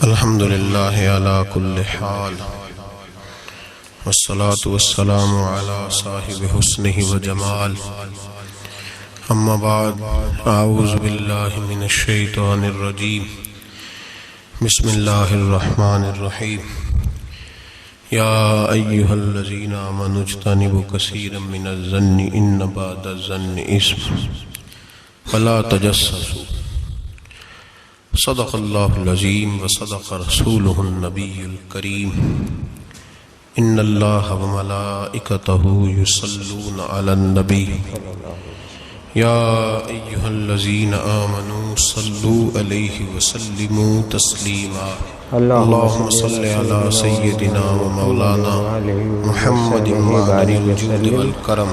الحمد للہ علی کل حال والصلاة والسلام علی صاحب حسنہ وجمال اما بعد اعوذ باللہ من الشیطان الرجیم بسم اللہ الرحمن الرحیم یا ایہا الذین آمنوا اجتنبوا کثیرا من الظن ان بعض الظن اثم ولا تجسسوا صدق اللہ العظیم وصدق رسولہ النبی الکریم ان اللہ وملائکتہ یصلون علی النبی یا ایہا الذین آمنوا صلوا علیہ وسلموا تسلیما اللہم صلی علی سیدنا و مولانا محمد معدن الجود والکرم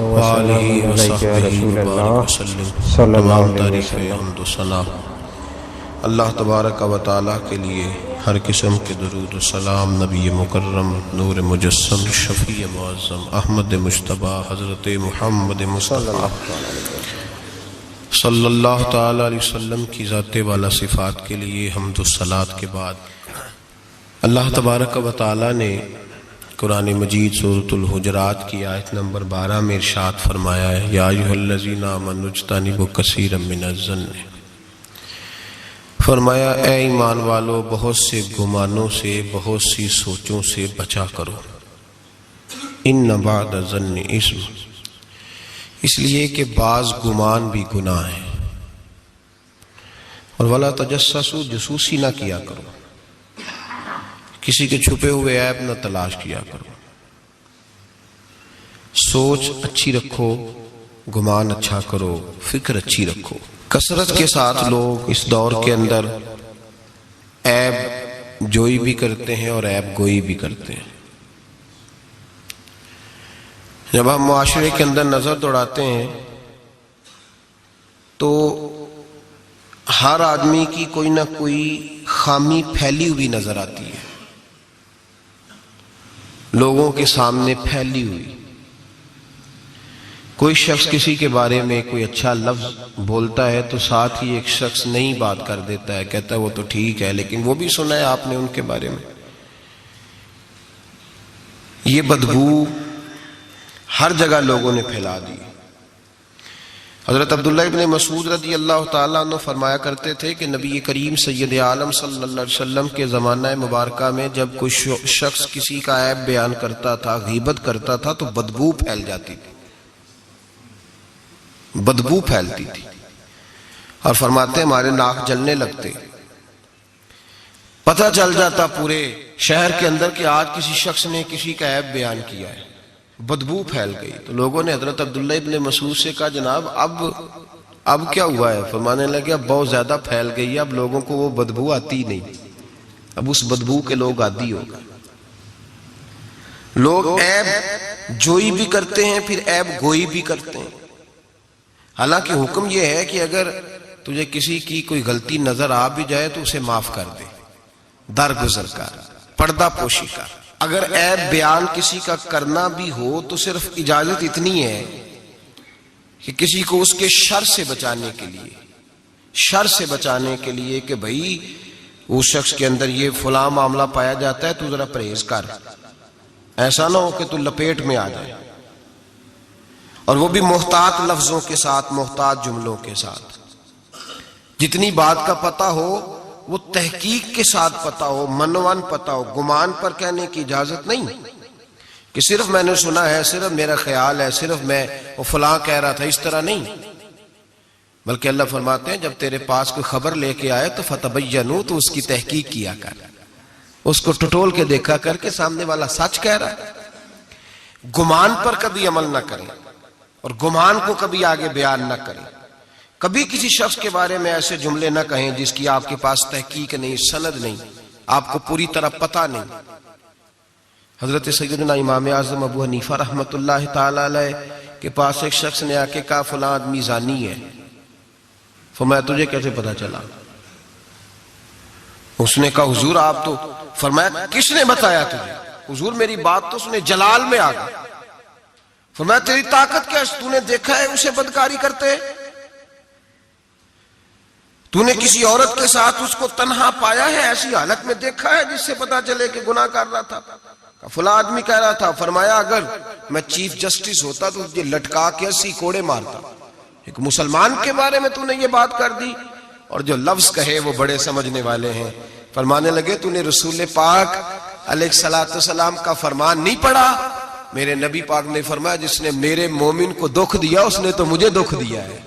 وآلہ وصحبہ وبارک وسلم تمام تعریف حمد و ثنا اللہ تبارک و تعالیٰ کے لیے ہر قسم کے درود و سلام نبی مکرم نور مجسم شفیع معظم احمد مجتبی حضرت محمد مصطفیٰ صلی اللہ تعالیٰ علیہ وسلم کی ذات والا صفات کے لیے حمد و صلات کے بعد اللہ تبارک و تعالیٰ نے قرآن مجید سورۃ الحجرات کی آیت نمبر 12 میں ارشاد فرمایا ہے یا ایھا الذین آمنوا اجتنبوا کثیرا من الظن، فرمایا اے ایمان والو بہت سے گمانوں سے بہت سی سوچوں سے بچا کرو، ان بعض الظن اثم، اس لیے کہ بعض گمان بھی گناہ ہے، اور ولا تجسسوا، جاسوسی نہ کیا کرو، کسی کے چھپے ہوئے عیب نہ تلاش کیا کرو، سوچ اچھی رکھو، گمان اچھا کرو، فکر اچھی رکھو۔ کثرت کے ساتھ لوگ اس دور کے اندر عیب جوئی بھی کرتے ہیں اور عیب گوئی بھی کرتے ہیں۔ جب ہم معاشرے کے اندر نظر دوڑاتے ہیں تو ہر آدمی کی کوئی نہ کوئی خامی پھیلی ہوئی نظر آتی ہے، لوگوں کے سامنے پھیلی ہوئی۔ کوئی شخص کسی کے بارے میں کوئی اچھا لفظ بولتا ہے تو ساتھ ہی ایک شخص نئی بات کر دیتا ہے، کہتا ہے وہ تو ٹھیک ہے لیکن وہ بھی سنا ہے آپ نے ان کے بارے میں۔ یہ بدبو ہر جگہ لوگوں نے پھیلا دی۔ حضرت عبداللہ ابن مسعود رضی اللہ تعالیٰ عنہ فرمایا کرتے تھے کہ نبی کریم سید عالم صلی اللہ علیہ وسلم کے زمانہ مبارکہ میں جب کوئی شخص کسی کا عیب بیان کرتا تھا، غیبت کرتا تھا تو بدبو پھیل جاتی تھی، بدبو پھیلتی تھی، اور فرماتے ہمارے ناک جلنے لگتے، پتہ چل جاتا پورے شہر کے اندر کہ آج کسی شخص نے کسی کا عیب بیان کیا ہے، بدبو پھیل گئی۔ تو لوگوں نے حضرت عبداللہ ابن مسعود سے کہا جناب اب کیا ہوا ہے؟ فرمانے لگے اب بہت زیادہ پھیل گئی ہے، اب لوگوں کو وہ بدبو آتی نہیں، اب اس بدبو کے لوگ عادی ہو گئے۔ لوگ عیب جوئی بھی کرتے ہیں پھر عیب گوئی بھی کرتے ہیں۔ حالانکہ حکم یہ ہے کہ اگر تجھے کسی کی کوئی غلطی نظر آ بھی جائے تو اسے معاف کر دے، درگزر کر، پردہ پوشی کر۔ اگر عیب بیان کسی کا کرنا بھی ہو تو صرف اجازت اتنی ہے کہ کسی کو اس کے شر سے بچانے کے لیے کہ بھئی اس شخص کے اندر یہ فلاں معاملہ پایا جاتا ہے تو ذرا پرہیز کر، ایسا نہ ہو کہ تو لپیٹ میں آ جائے، اور وہ بھی محتاط لفظوں کے ساتھ، محتاط جملوں کے ساتھ۔ جتنی بات کا پتہ ہو وہ تحقیق کے ساتھ پتہ ہو، منوان پتہ ہو، گمان پر کہنے کی اجازت نہیں کہ صرف میں نے سنا ہے، صرف میرا خیال ہے، صرف میں وہ فلاں کہہ رہا تھا، اس طرح نہیں۔ بلکہ اللہ فرماتے ہیں جب تیرے پاس کوئی خبر لے کے آئے تو فتبینوا، تو اس کی تحقیق کیا کر، اس کو ٹٹول کے دیکھا کر کے سامنے والا سچ کہہ رہا ہے۔ گمان پر کبھی عمل نہ کریں اور گمان کو کبھی آگے بیان نہ کریں۔ کبھی کسی شخص کے بارے میں ایسے جملے نہ کہیں جس کی آپ کے پاس تحقیق نہیں، سند نہیں، آپ کو پوری طرح پتہ نہیں۔ حضرت سیدنا امام اعظم ابو حنیفہ رحمۃ اللہ تعالی علیہ کے پاس ایک شخص نے آ کے کہا فلاں آدمی زانی ہے۔ فرمایا تجھے کیسے پتہ چلا؟ اس نے کہا حضور آپ تو، فرمایا کس نے بتایا تجھے؟ حضور میری بات تو سنے، جلال میں آ گیا۔ فرمایا تیری طاقت کیا ہے؟ تو نے دیکھا ہے اسے بدکاری کرتے؟ تو نے کسی عورت کے ساتھ اس کو تنہا پایا ہے، ایسی حالت میں دیکھا ہے جس سے پتا چلے کہ گناہ کر رہا تھا؟ فلاں آدمی کہہ رہا تھا، فرمایا اگر میں چیف جسٹس ہوتا تو تجھے لٹکا کے 80 کوڑے مارتا۔ ایک مسلمان کے بارے میں تو نے یہ بات کر دی، اور جو لفظ کہے وہ بڑے سمجھنے والے ہیں۔ فرمانے لگے تو نے رسول پاک علیہ السلام کا فرمان نہیں پڑھا؟ میرے نبی پاک نے فرمایا جس نے میرے مومن کو دکھ دیا اس نے تو مجھے دکھ دیا ہے۔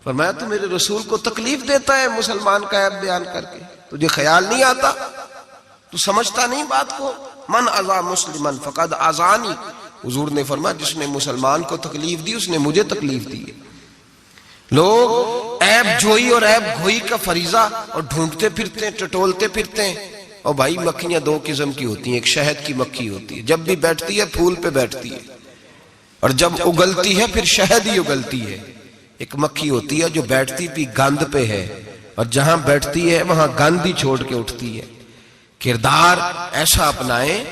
فرمایا تو میرے رسول کو تکلیف دیتا ہے مسلمان کا عیب بیان کر کے، تجھے خیال نہیں آتا؟ تو سمجھتا نہیں بات کو؟ من اذا مسلمن فقد اذانی، حضور نے فرمایا جس نے مسلمان کو تکلیف دی اس نے مجھے تکلیف دی ہے۔ لوگ عیب جوئی اور عیب گھوئی کا فریضہ اور ڈھونڈتے پھرتے ہیں، ٹٹولتے پھرتے ہیں۔ اور بھائی مکھیاں دو قسم کی ہوتی ہیں، ایک شہد کی مکھی ہوتی ہے، جب بھی بیٹھتی ہے پھول پہ بیٹھتی ہے، اور جب اگلتی ہے پھر شہد ہی اگلتی ہے۔ ایک مکھی ہوتی ہے جو بیٹھتی بھی گند پہ ہے، اور جہاں بیٹھتی ہے وہاں گند ہی چھوڑ کے اٹھتی ہے۔ کردار ایسا اپنائیں،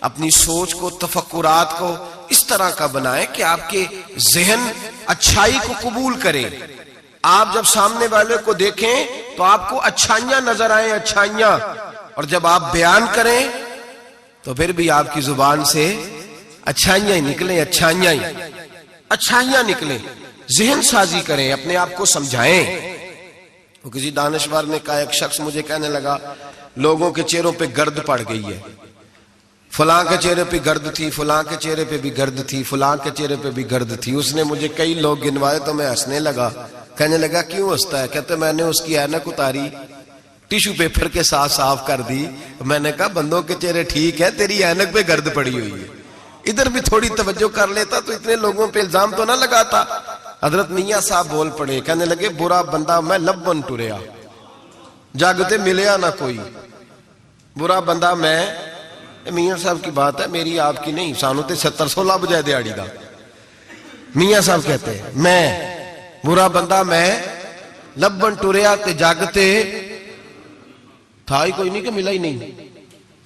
اپنی سوچ کو، تفکرات کو اس طرح کا بنائیں کہ آپ کے ذہن اچھائی کو قبول کرے۔ آپ جب سامنے والے کو دیکھیں تو آپ کو اچھائیاں نظر آئیں، اچھائیاں، اور جب آپ بیان کریں تو پھر بھی آپ کی زبان سے اچھائیاں ہی نکلیں، اچھائیاں نکلیں۔ ذہن سازی کریں، اپنے آپ کو سمجھائیں۔ وہ کسی دانشور نے کہا، ایک شخص مجھے کہنے لگا لوگوں کے چہروں پہ گرد پڑ گئی ہے، فلاں کے چہرے پہ گرد تھی، فلاں کے چہرے پہ بھی گرد تھی، فلاں کے چہرے پہ بھی گرد تھی۔ اس نے مجھے کئی لوگ گنوائے تو میں ہنسنے لگا۔ کہنے لگا کیوں ہنستا ہے؟ کہتے میں نے اس کی اینک اتاری، ٹیشو پیپر کے ساتھ صاف کر دی۔ میں نے کہا بندوں کے چہرے ٹھیک ہے، تیری اینک پہ گرد پڑی ہوئی ہے، ادھر بھی تھوڑی توجہ کر لیتا تو اتنے لوگوں پہ الزام تو نہ لگاتا۔ حضرت میاں صاحب بول پڑے، کہنے لگے برا بندہ میں لبن ٹریا، جاگتے ملیا نہ کوئی۔ برا بندہ میں، میاں صاحب کی بات ہے، میری آپ کی نہیں، سانو تے 70 بجائے دیاڑی دا۔ میاں صاحب کہتے ہیں میں برا بندہ میں لبن ٹریا تے جاگتے تھا ہی کوئی نہیں کہ ملا ہی نہیں۔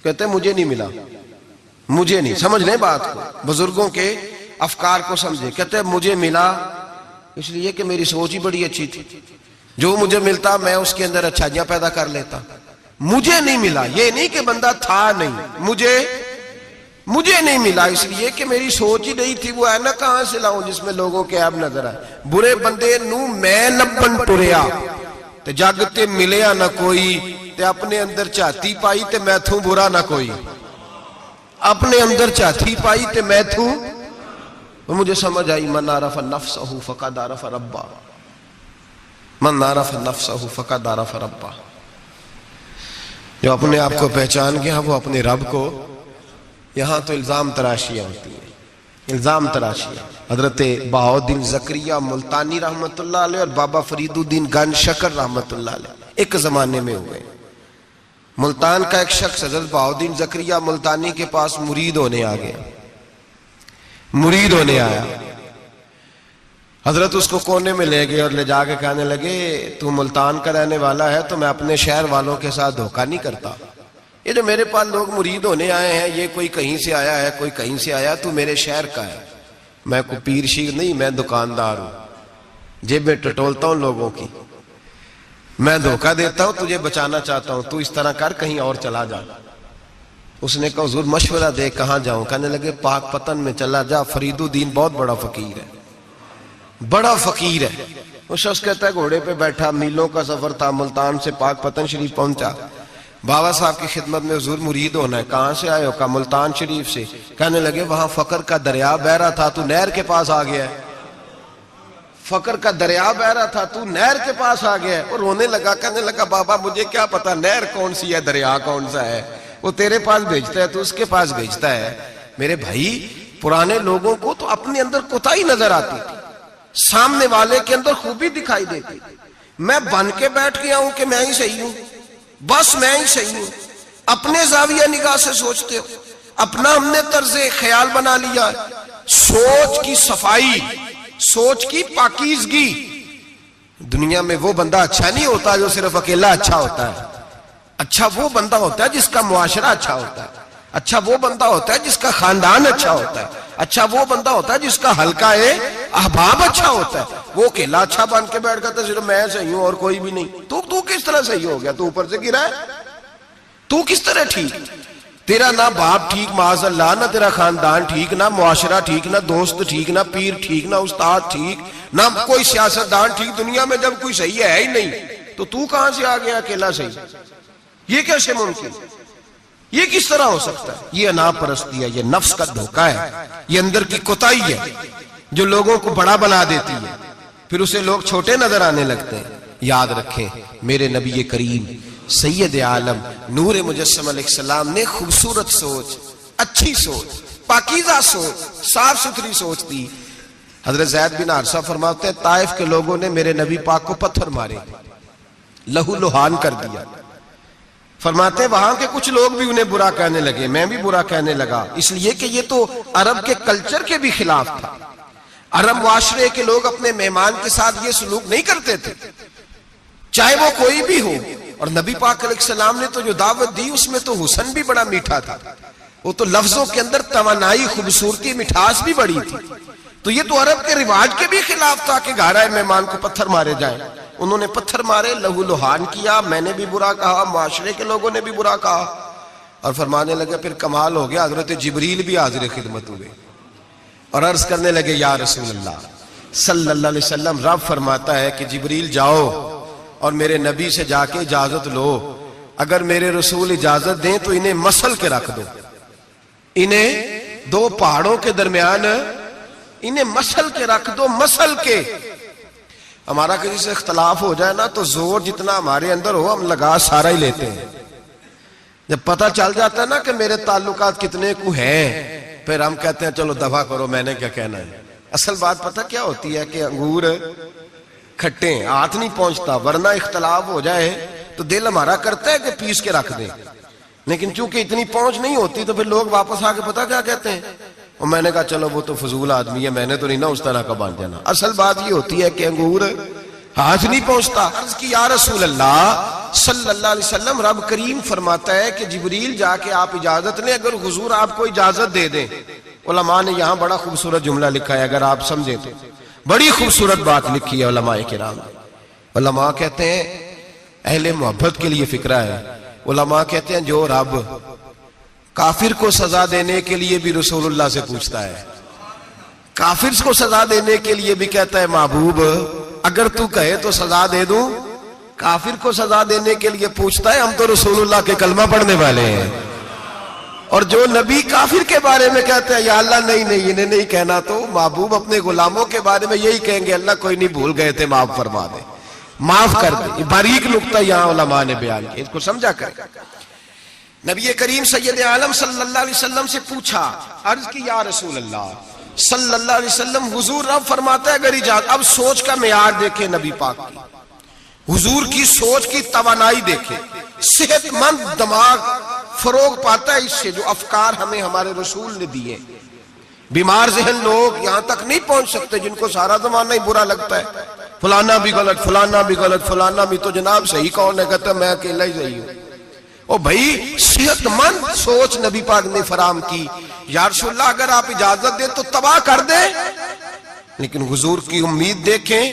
کہتے مجھے نہیں ملا، مجھے نہیں۔ سمجھ لیں بات کو، بزرگوں کے افکار کو سمجھے۔ کہتے مجھے ملا اس لیے کہ میری سوچ ہی بڑی اچھی تھی، جو مجھے ملتا میں اس کے اندر اچھائیاں پیدا کر لیتا۔ مجھے نہیں ملا، یہ نہیں کہ بندہ تھا نہیں، مجھے نہیں ملا اس لیے کہ میری سوچ ہی نہیں تھی۔ وہ ہے نا کہاں سے لاؤں جس میں لوگوں کے عیب نظر آئے۔ برے بندے نو میں لبن ٹریا تے جاگتے ملیا نہ کوئی، تے اپنے اندر چاہتی پائی تے میں تھوں برا نہ کوئی۔ اپنے اندر چاہتی پائی تے میں تھوں، مجھے سمجھ آئی من عرف نفسہ فقد عرف ربہ، من عرف نفسہ فقد عرف ربہ۔ جو اپنے آپ کو پہچان گیا وہ اپنے رب کو، یہاں تو الزام تراشیاں ہوتی ہیں، الزام تراشیاں۔ حضرت بہاؤالدین زکریا ملتانی رحمت اللہ علیہ اور بابا فرید الدین گنج شکر رحمت اللہ علیہ ایک زمانے میں ہوئے۔ ملتان کا ایک شخص حضرت بہاؤالدین زکریا ملتانی کے پاس مرید ہونے آ گیا، مرید ہونے آیا۔ حضرت اس کو کونے میں لے گئے اور لے جا کے کہنے لگے تو ملتان کا رہنے والا ہے تو میں اپنے شہر والوں کے ساتھ دھوکہ نہیں کرتا۔ یہ جو میرے پاس لوگ مرید ہونے آئے ہیں یہ کوئی کہیں سے آیا ہے، کوئی کہیں سے آیا، تو میرے شہر کا ہے، میں کوئی پیر شیر نہیں، میں دکاندار ہوں، جیبیں ٹٹولتا ہوں لوگوں کی، میں دھوکہ دیتا ہوں، تجھے بچانا چاہتا ہوں، تو اس طرح کر کہیں اور چلا جا۔ اس نے کہا حضور مشورہ دے کہاں جاؤں؟ کہنے لگے پاک پتن میں چلا جا، فرید الدین بہت بڑا فقیر ہے، بڑا فقیر ہے۔ وہ شخص کہتا ہے گھوڑے پہ بیٹھا، میلوں کا سفر تھا، ملتان سے پاک پتن شریف پہنچا، بابا صاحب کی خدمت میں حضور مرید ہونا ہے۔ کہاں سے آئے ہو؟ کہا ملتان شریف سے۔ کہنے لگے وہاں فقر کا دریا بہ رہا تھا، تو نہر کے پاس آ گیا ہے، فقر کا دریا بہ رہا تھا تو نہر کے پاس آ گیا ہے۔ اور رونے لگا، کہنے لگا بابا مجھے کیا پتا نہر کون سی ہے، دریا کون سا ہے، وہ تیرے پاس بھیجتا ہے تو اس کے پاس بھیجتا ہے۔ میرے بھائی پرانے لوگوں کو تو اپنے اندر کوتاہی نظر آتی تھی، سامنے والے کے اندر خوبی دکھائی دیتی۔ میں بن کے بیٹھ گیا ہوں کہ میں ہی صحیح ہوں، بس میں ہی صحیح ہوں، اپنے زاویہ نگاہ سے سوچتے ہو، اپنا ہم نے طرز خیال بنا لیا۔ سوچ کی صفائی، سوچ کی پاکیزگی۔ دنیا میں وہ بندہ اچھا نہیں ہوتا جو صرف اکیلا اچھا ہوتا ہے، اچھا وہ بندہ ہوتا ہے جس کا معاشرہ اچھا ہوتا ہے، اچھا وہ بندہ ہوتا ہے جس کا خاندان اچھا ہوتا ہے، اچھا وہ بندہ ہوتا ہے جس کا حلقہ احباب اچھا ہوتا ہے، وہ اکیلا اچھا بن کے بیٹھ گیا صرف میں صحیح ہوں اور کوئی بھی نہیں. تو کس طرح صحیح ہو گیا؟ تو اوپر سے گرا ہے. تو کس طرح ٹھیک؟ تیرا نہ باپ ٹھیک معاذ اللہ، نہ تیرا خاندان ٹھیک، نہ معاشرہ ٹھیک، نہ دوست ٹھیک، نہ پیر ٹھیک، نہ استاد ٹھیک، نہ کوئی سیاستدان ٹھیک. دنیا میں جب کوئی صحیح ہے ہی نہیں تو کہاں سے آ گیا اکیلا صحیح؟ یہ کیسے ممکن؟ یہ کس طرح ہو سکتا ہے؟ یہ انا پرستی ہے، یہ نفس کا دھوکہ ہے، یہ اندر کی کوتاہی ہے جو لوگوں کو بڑا بنا دیتی ہے، پھر اسے لوگ چھوٹے نظر آنے لگتے ہیں. یاد رکھیں میرے نبی کریم سید عالم نور مجسم علیہ السلام نے خوبصورت سوچ، اچھی سوچ، پاکیزہ سوچ، صاف ستھری سوچ دی. حضرت زید بن حارثہ فرماتے ہیں طائف کے لوگوں نے میرے نبی پاک کو پتھر مارے، لہو لہان کر دیا. فرماتے ہیں وہاں کے کچھ لوگ بھی انہیں برا کہنے لگے، میں بھی برا کہنے لگا، اس لیے کہ یہ تو عرب کے کلچر کے بھی خلاف تھا. عرب معاشرے کے لوگ اپنے مہمان کے ساتھ یہ سلوک نہیں کرتے تھے، چاہے وہ کوئی بھی ہو. اور نبی پاک علیہ السلام نے تو جو دعوت دی اس میں تو حسن بھی بڑا میٹھا تھا، وہ تو لفظوں کے اندر توانائی، خوبصورتی، مٹھاس بھی بڑی تھی. تو یہ تو عرب کے رواج کے بھی خلاف تھا کہ گھر آئے مہمان کو پتھر مارے جائیں. انہوں نے پتھر مارے، لہو لہان کیا، میں نے بھی برا کہا، معاشرے کے لوگوں نے بھی برا کہا. اور فرمانے لگے پھر کمال ہو گیا، حضرت جبریل بھی حاضر خدمت ہوئے اور عرض کرنے لگے یا رسول اللہ صلی اللہ علیہ وسلم، رب فرماتا ہے کہ جبریل جاؤ اور میرے نبی سے جا کے اجازت لو، اگر میرے رسول اجازت دیں تو انہیں مسل کے رکھ دو، انہیں دو پہاڑوں کے درمیان انہیں مسل کے رکھ دو. مسل کے ہمارا کسی سے اختلاف ہو جائے نا تو زور جتنا ہمارے اندر ہو ہم لگا سارا ہی لیتے ہیں. جب پتہ چل جاتا ہے نا کہ میرے تعلقات کتنے کو ہیں پھر ہم کہتے ہیں چلو دفع کرو، میں نے کیا کہنا ہے. اصل بات پتہ کیا ہوتی ہے کہ انگور کھٹے ہیں، ہاتھ نہیں پہنچتا، ورنہ اختلاف ہو جائے تو دل ہمارا کرتا ہے کہ پیس کے رکھ دیں، لیکن چونکہ اتنی پہنچ نہیں ہوتی تو پھر لوگ واپس آ کے پتہ کیا کہتے ہیں، اور میں نے کہا چلو وہ تو فضول آدمی ہے، میں نے تو نہیں نا اس طرح کا باندھ جانا. اصل بات یہ ہوتی ہے کہ انگور ہاتھ نہیں پہنچتا. عرض کی یا رسول اللہ صلی اللہ علیہ وسلم، رب کریم فرماتا ہے کہ جبریل جا کے آپ اجازت لیں، اگر حضور آپ کو اجازت دے دیں. علماء نے یہاں بڑا خوبصورت جملہ لکھا ہے، اگر آپ سمجھیں تو بڑی خوبصورت بات لکھی ہے علماء کرام. علماء کہتے ہیں اہل محبت کے لیے فکرہ ہے. علماء کہتے ہیں جو رب کافر کو سزا دینے کے لیے بھی رسول اللہ سے پوچھتا ہے، کافر کو سزا دینے کے لیے بھی کہتا ہے محبوب اگر تو کہے تو سزا دے دوں، کافر کو سزا دینے کے لیے پوچھتا ہے. ہم تو رسول اللہ کے کلمہ پڑھنے والے ہیں، اور جو نبی کافر کے بارے میں کہتے ہیں یا اللہ نہیں انہیں نہیں کہنا، تو محبوب اپنے غلاموں کے بارے میں یہی کہیں گے اللہ کوئی نہیں، بھول گئے تھے، معاف فرما دے، معاف کر دے. باریک نقطہ یہاں علماء نے بیان کیا، اس کو سمجھا کر. نبی کریم سید عالم صلی اللہ علیہ وسلم سے پوچھا، عرض کی یا رسول اللہ صلی اللہ علیہ وسلم، حضور رب فرماتا ہے اگر اجازت. اب سوچ کا معیار دیکھیں نبی پاک کی، حضور کی سوچ کی توانائی دیکھیں. صحت مند دماغ فروغ پاتا ہے اس سے جو افکار ہمیں ہمارے رسول نے دیے. بیمار ذہن لوگ یہاں تک نہیں پہنچ سکتے جن کو سارا زمانہ ہی برا لگتا ہے، فلانا بھی غلط، فلانا بھی غلط، فلانا بھی، تو جناب صحیح کون ہے؟ کہتا ہے میں اکیلا ہی صحیح ہوں. او بھائی صحت مند سوچ نبی پاک نے فراہم کی. یا رسول اللہ اگر آپ اجازت دیں تو تباہ کر دیں، لیکن حضور کی امید دیکھیں،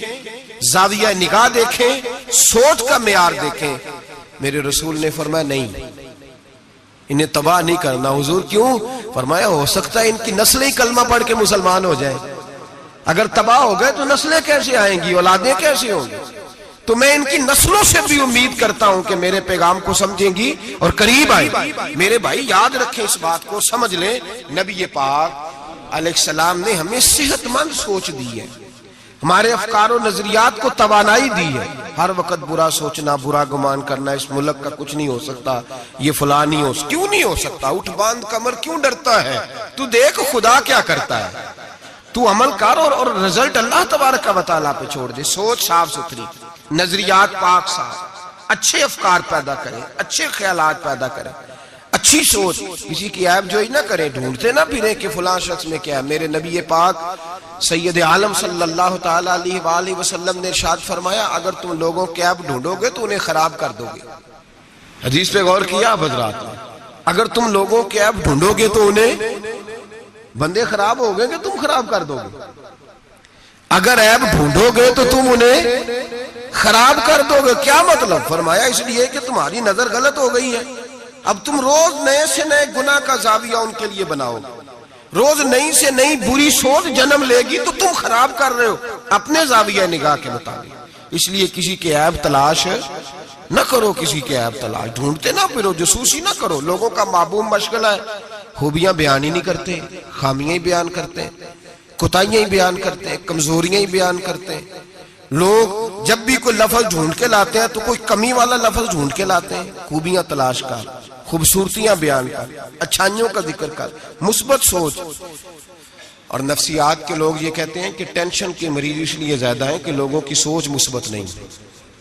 زاویہ نگاہ دیکھیں، سوچ کا معیار دیکھیں. میرے رسول نے فرمایا نہیں، انہیں تباہ نہیں کرنا. حضور کیوں؟ فرمایا ہو سکتا ہے ان کی نسلیں کلمہ پڑھ کے مسلمان ہو جائیں. اگر تباہ ہو گئے تو نسلیں کیسے آئیں گی، اولادیں کیسے ہوں گی؟ تو میں ان کی نسلوں سے بھی امید کرتا ہوں کہ میرے پیغام کو سمجھیں گی اور قریب آئیں. میرے بھائی یاد رکھیں اس بات کو، سمجھ لیں نبی پاک علیہ السلام نے ہمیں صحت مند سوچ دی ہے، ہمارے افکار و نظریات کو توانائی دی ہے. ہر وقت برا سوچنا، برا گمان کرنا، اس ملک کا کچھ نہیں ہو سکتا، یہ فلاں نہیں ہو سکتا. کیوں نہیں ہو سکتا؟ اٹھ باندھ کمر کیوں ڈرتا ہے؟ تو دیکھ خدا کیا کرتا ہے، تو عمل کر اور رزلٹ اللہ تبارک و تعالیٰ پہ چھوڑ دے. سوچ صاف ستھری، نظریات پاک صاف، اچھے افکار پیدا کریں، اچھے خیالات پیدا کریں، اچھی سوچ. کسی کی عیب جوئی نہ کریں، ڈھونڈتے نہ پھریں کہ فلاں شخص میں کیا ہے. میرے نبی پاک سید عالم صلی اللہ تعالی علیہ وآلہ وسلم نے ارشاد فرمایا اگر تم لوگوں کے عیب ڈھونڈو گے تو انہیں خراب کر دو گے. حدیث پہ غور کیا آپ حضرات؟ اگر تم لوگوں کے عیب ڈھونڈو گے تو انہیں، بندے خراب ہو گئے کہ تم خراب کر دو گے. اگر عیب ڈھونڈو گے تو تم انہیں خراب کر دو گے. کیا مطلب؟ فرمایا اس لیے کہ تمہاری نظر غلط ہو گئی ہے. اب تم روز نئے سے نئے گناہ کا زاویہ ان کے لیے بناؤ, روز نئی سے نئی بری سوچ جنم لے گی تو تم خراب کر رہے ہو اپنے زاویہ نگاہ کے مطابق. اس لیے کسی کے عیب تلاش نہ کرو, کسی کے عیب تلاش ڈھونڈتے نہ پھرو, جاسوسی نہ کرو. لوگوں کا معمول مشغلہ ہے, خوبیاں بیان ہی نہیں کرتے, خامیاں ہی بیان کرتے ہیں, کوتاہیاں ہی بیان کرتے ہیں, کمزوریاں ہی بیان کرتے ہیں. لوگ جب بھی کوئی لفظ ڈھونڈ کے لاتے ہیں تو کوئی کمی والا لفظ ڈھونڈ کے لاتے ہیں. خوبیاں تلاش کر, خوبصورتیاں بیان کر, اچھائیوں کا ذکر کر, مثبت سوچ. اور نفسیات کے لوگ یہ کہتے ہیں کہ ٹینشن کے مریض اس لیے زیادہ ہیں کہ لوگوں کی سوچ مثبت نہیں,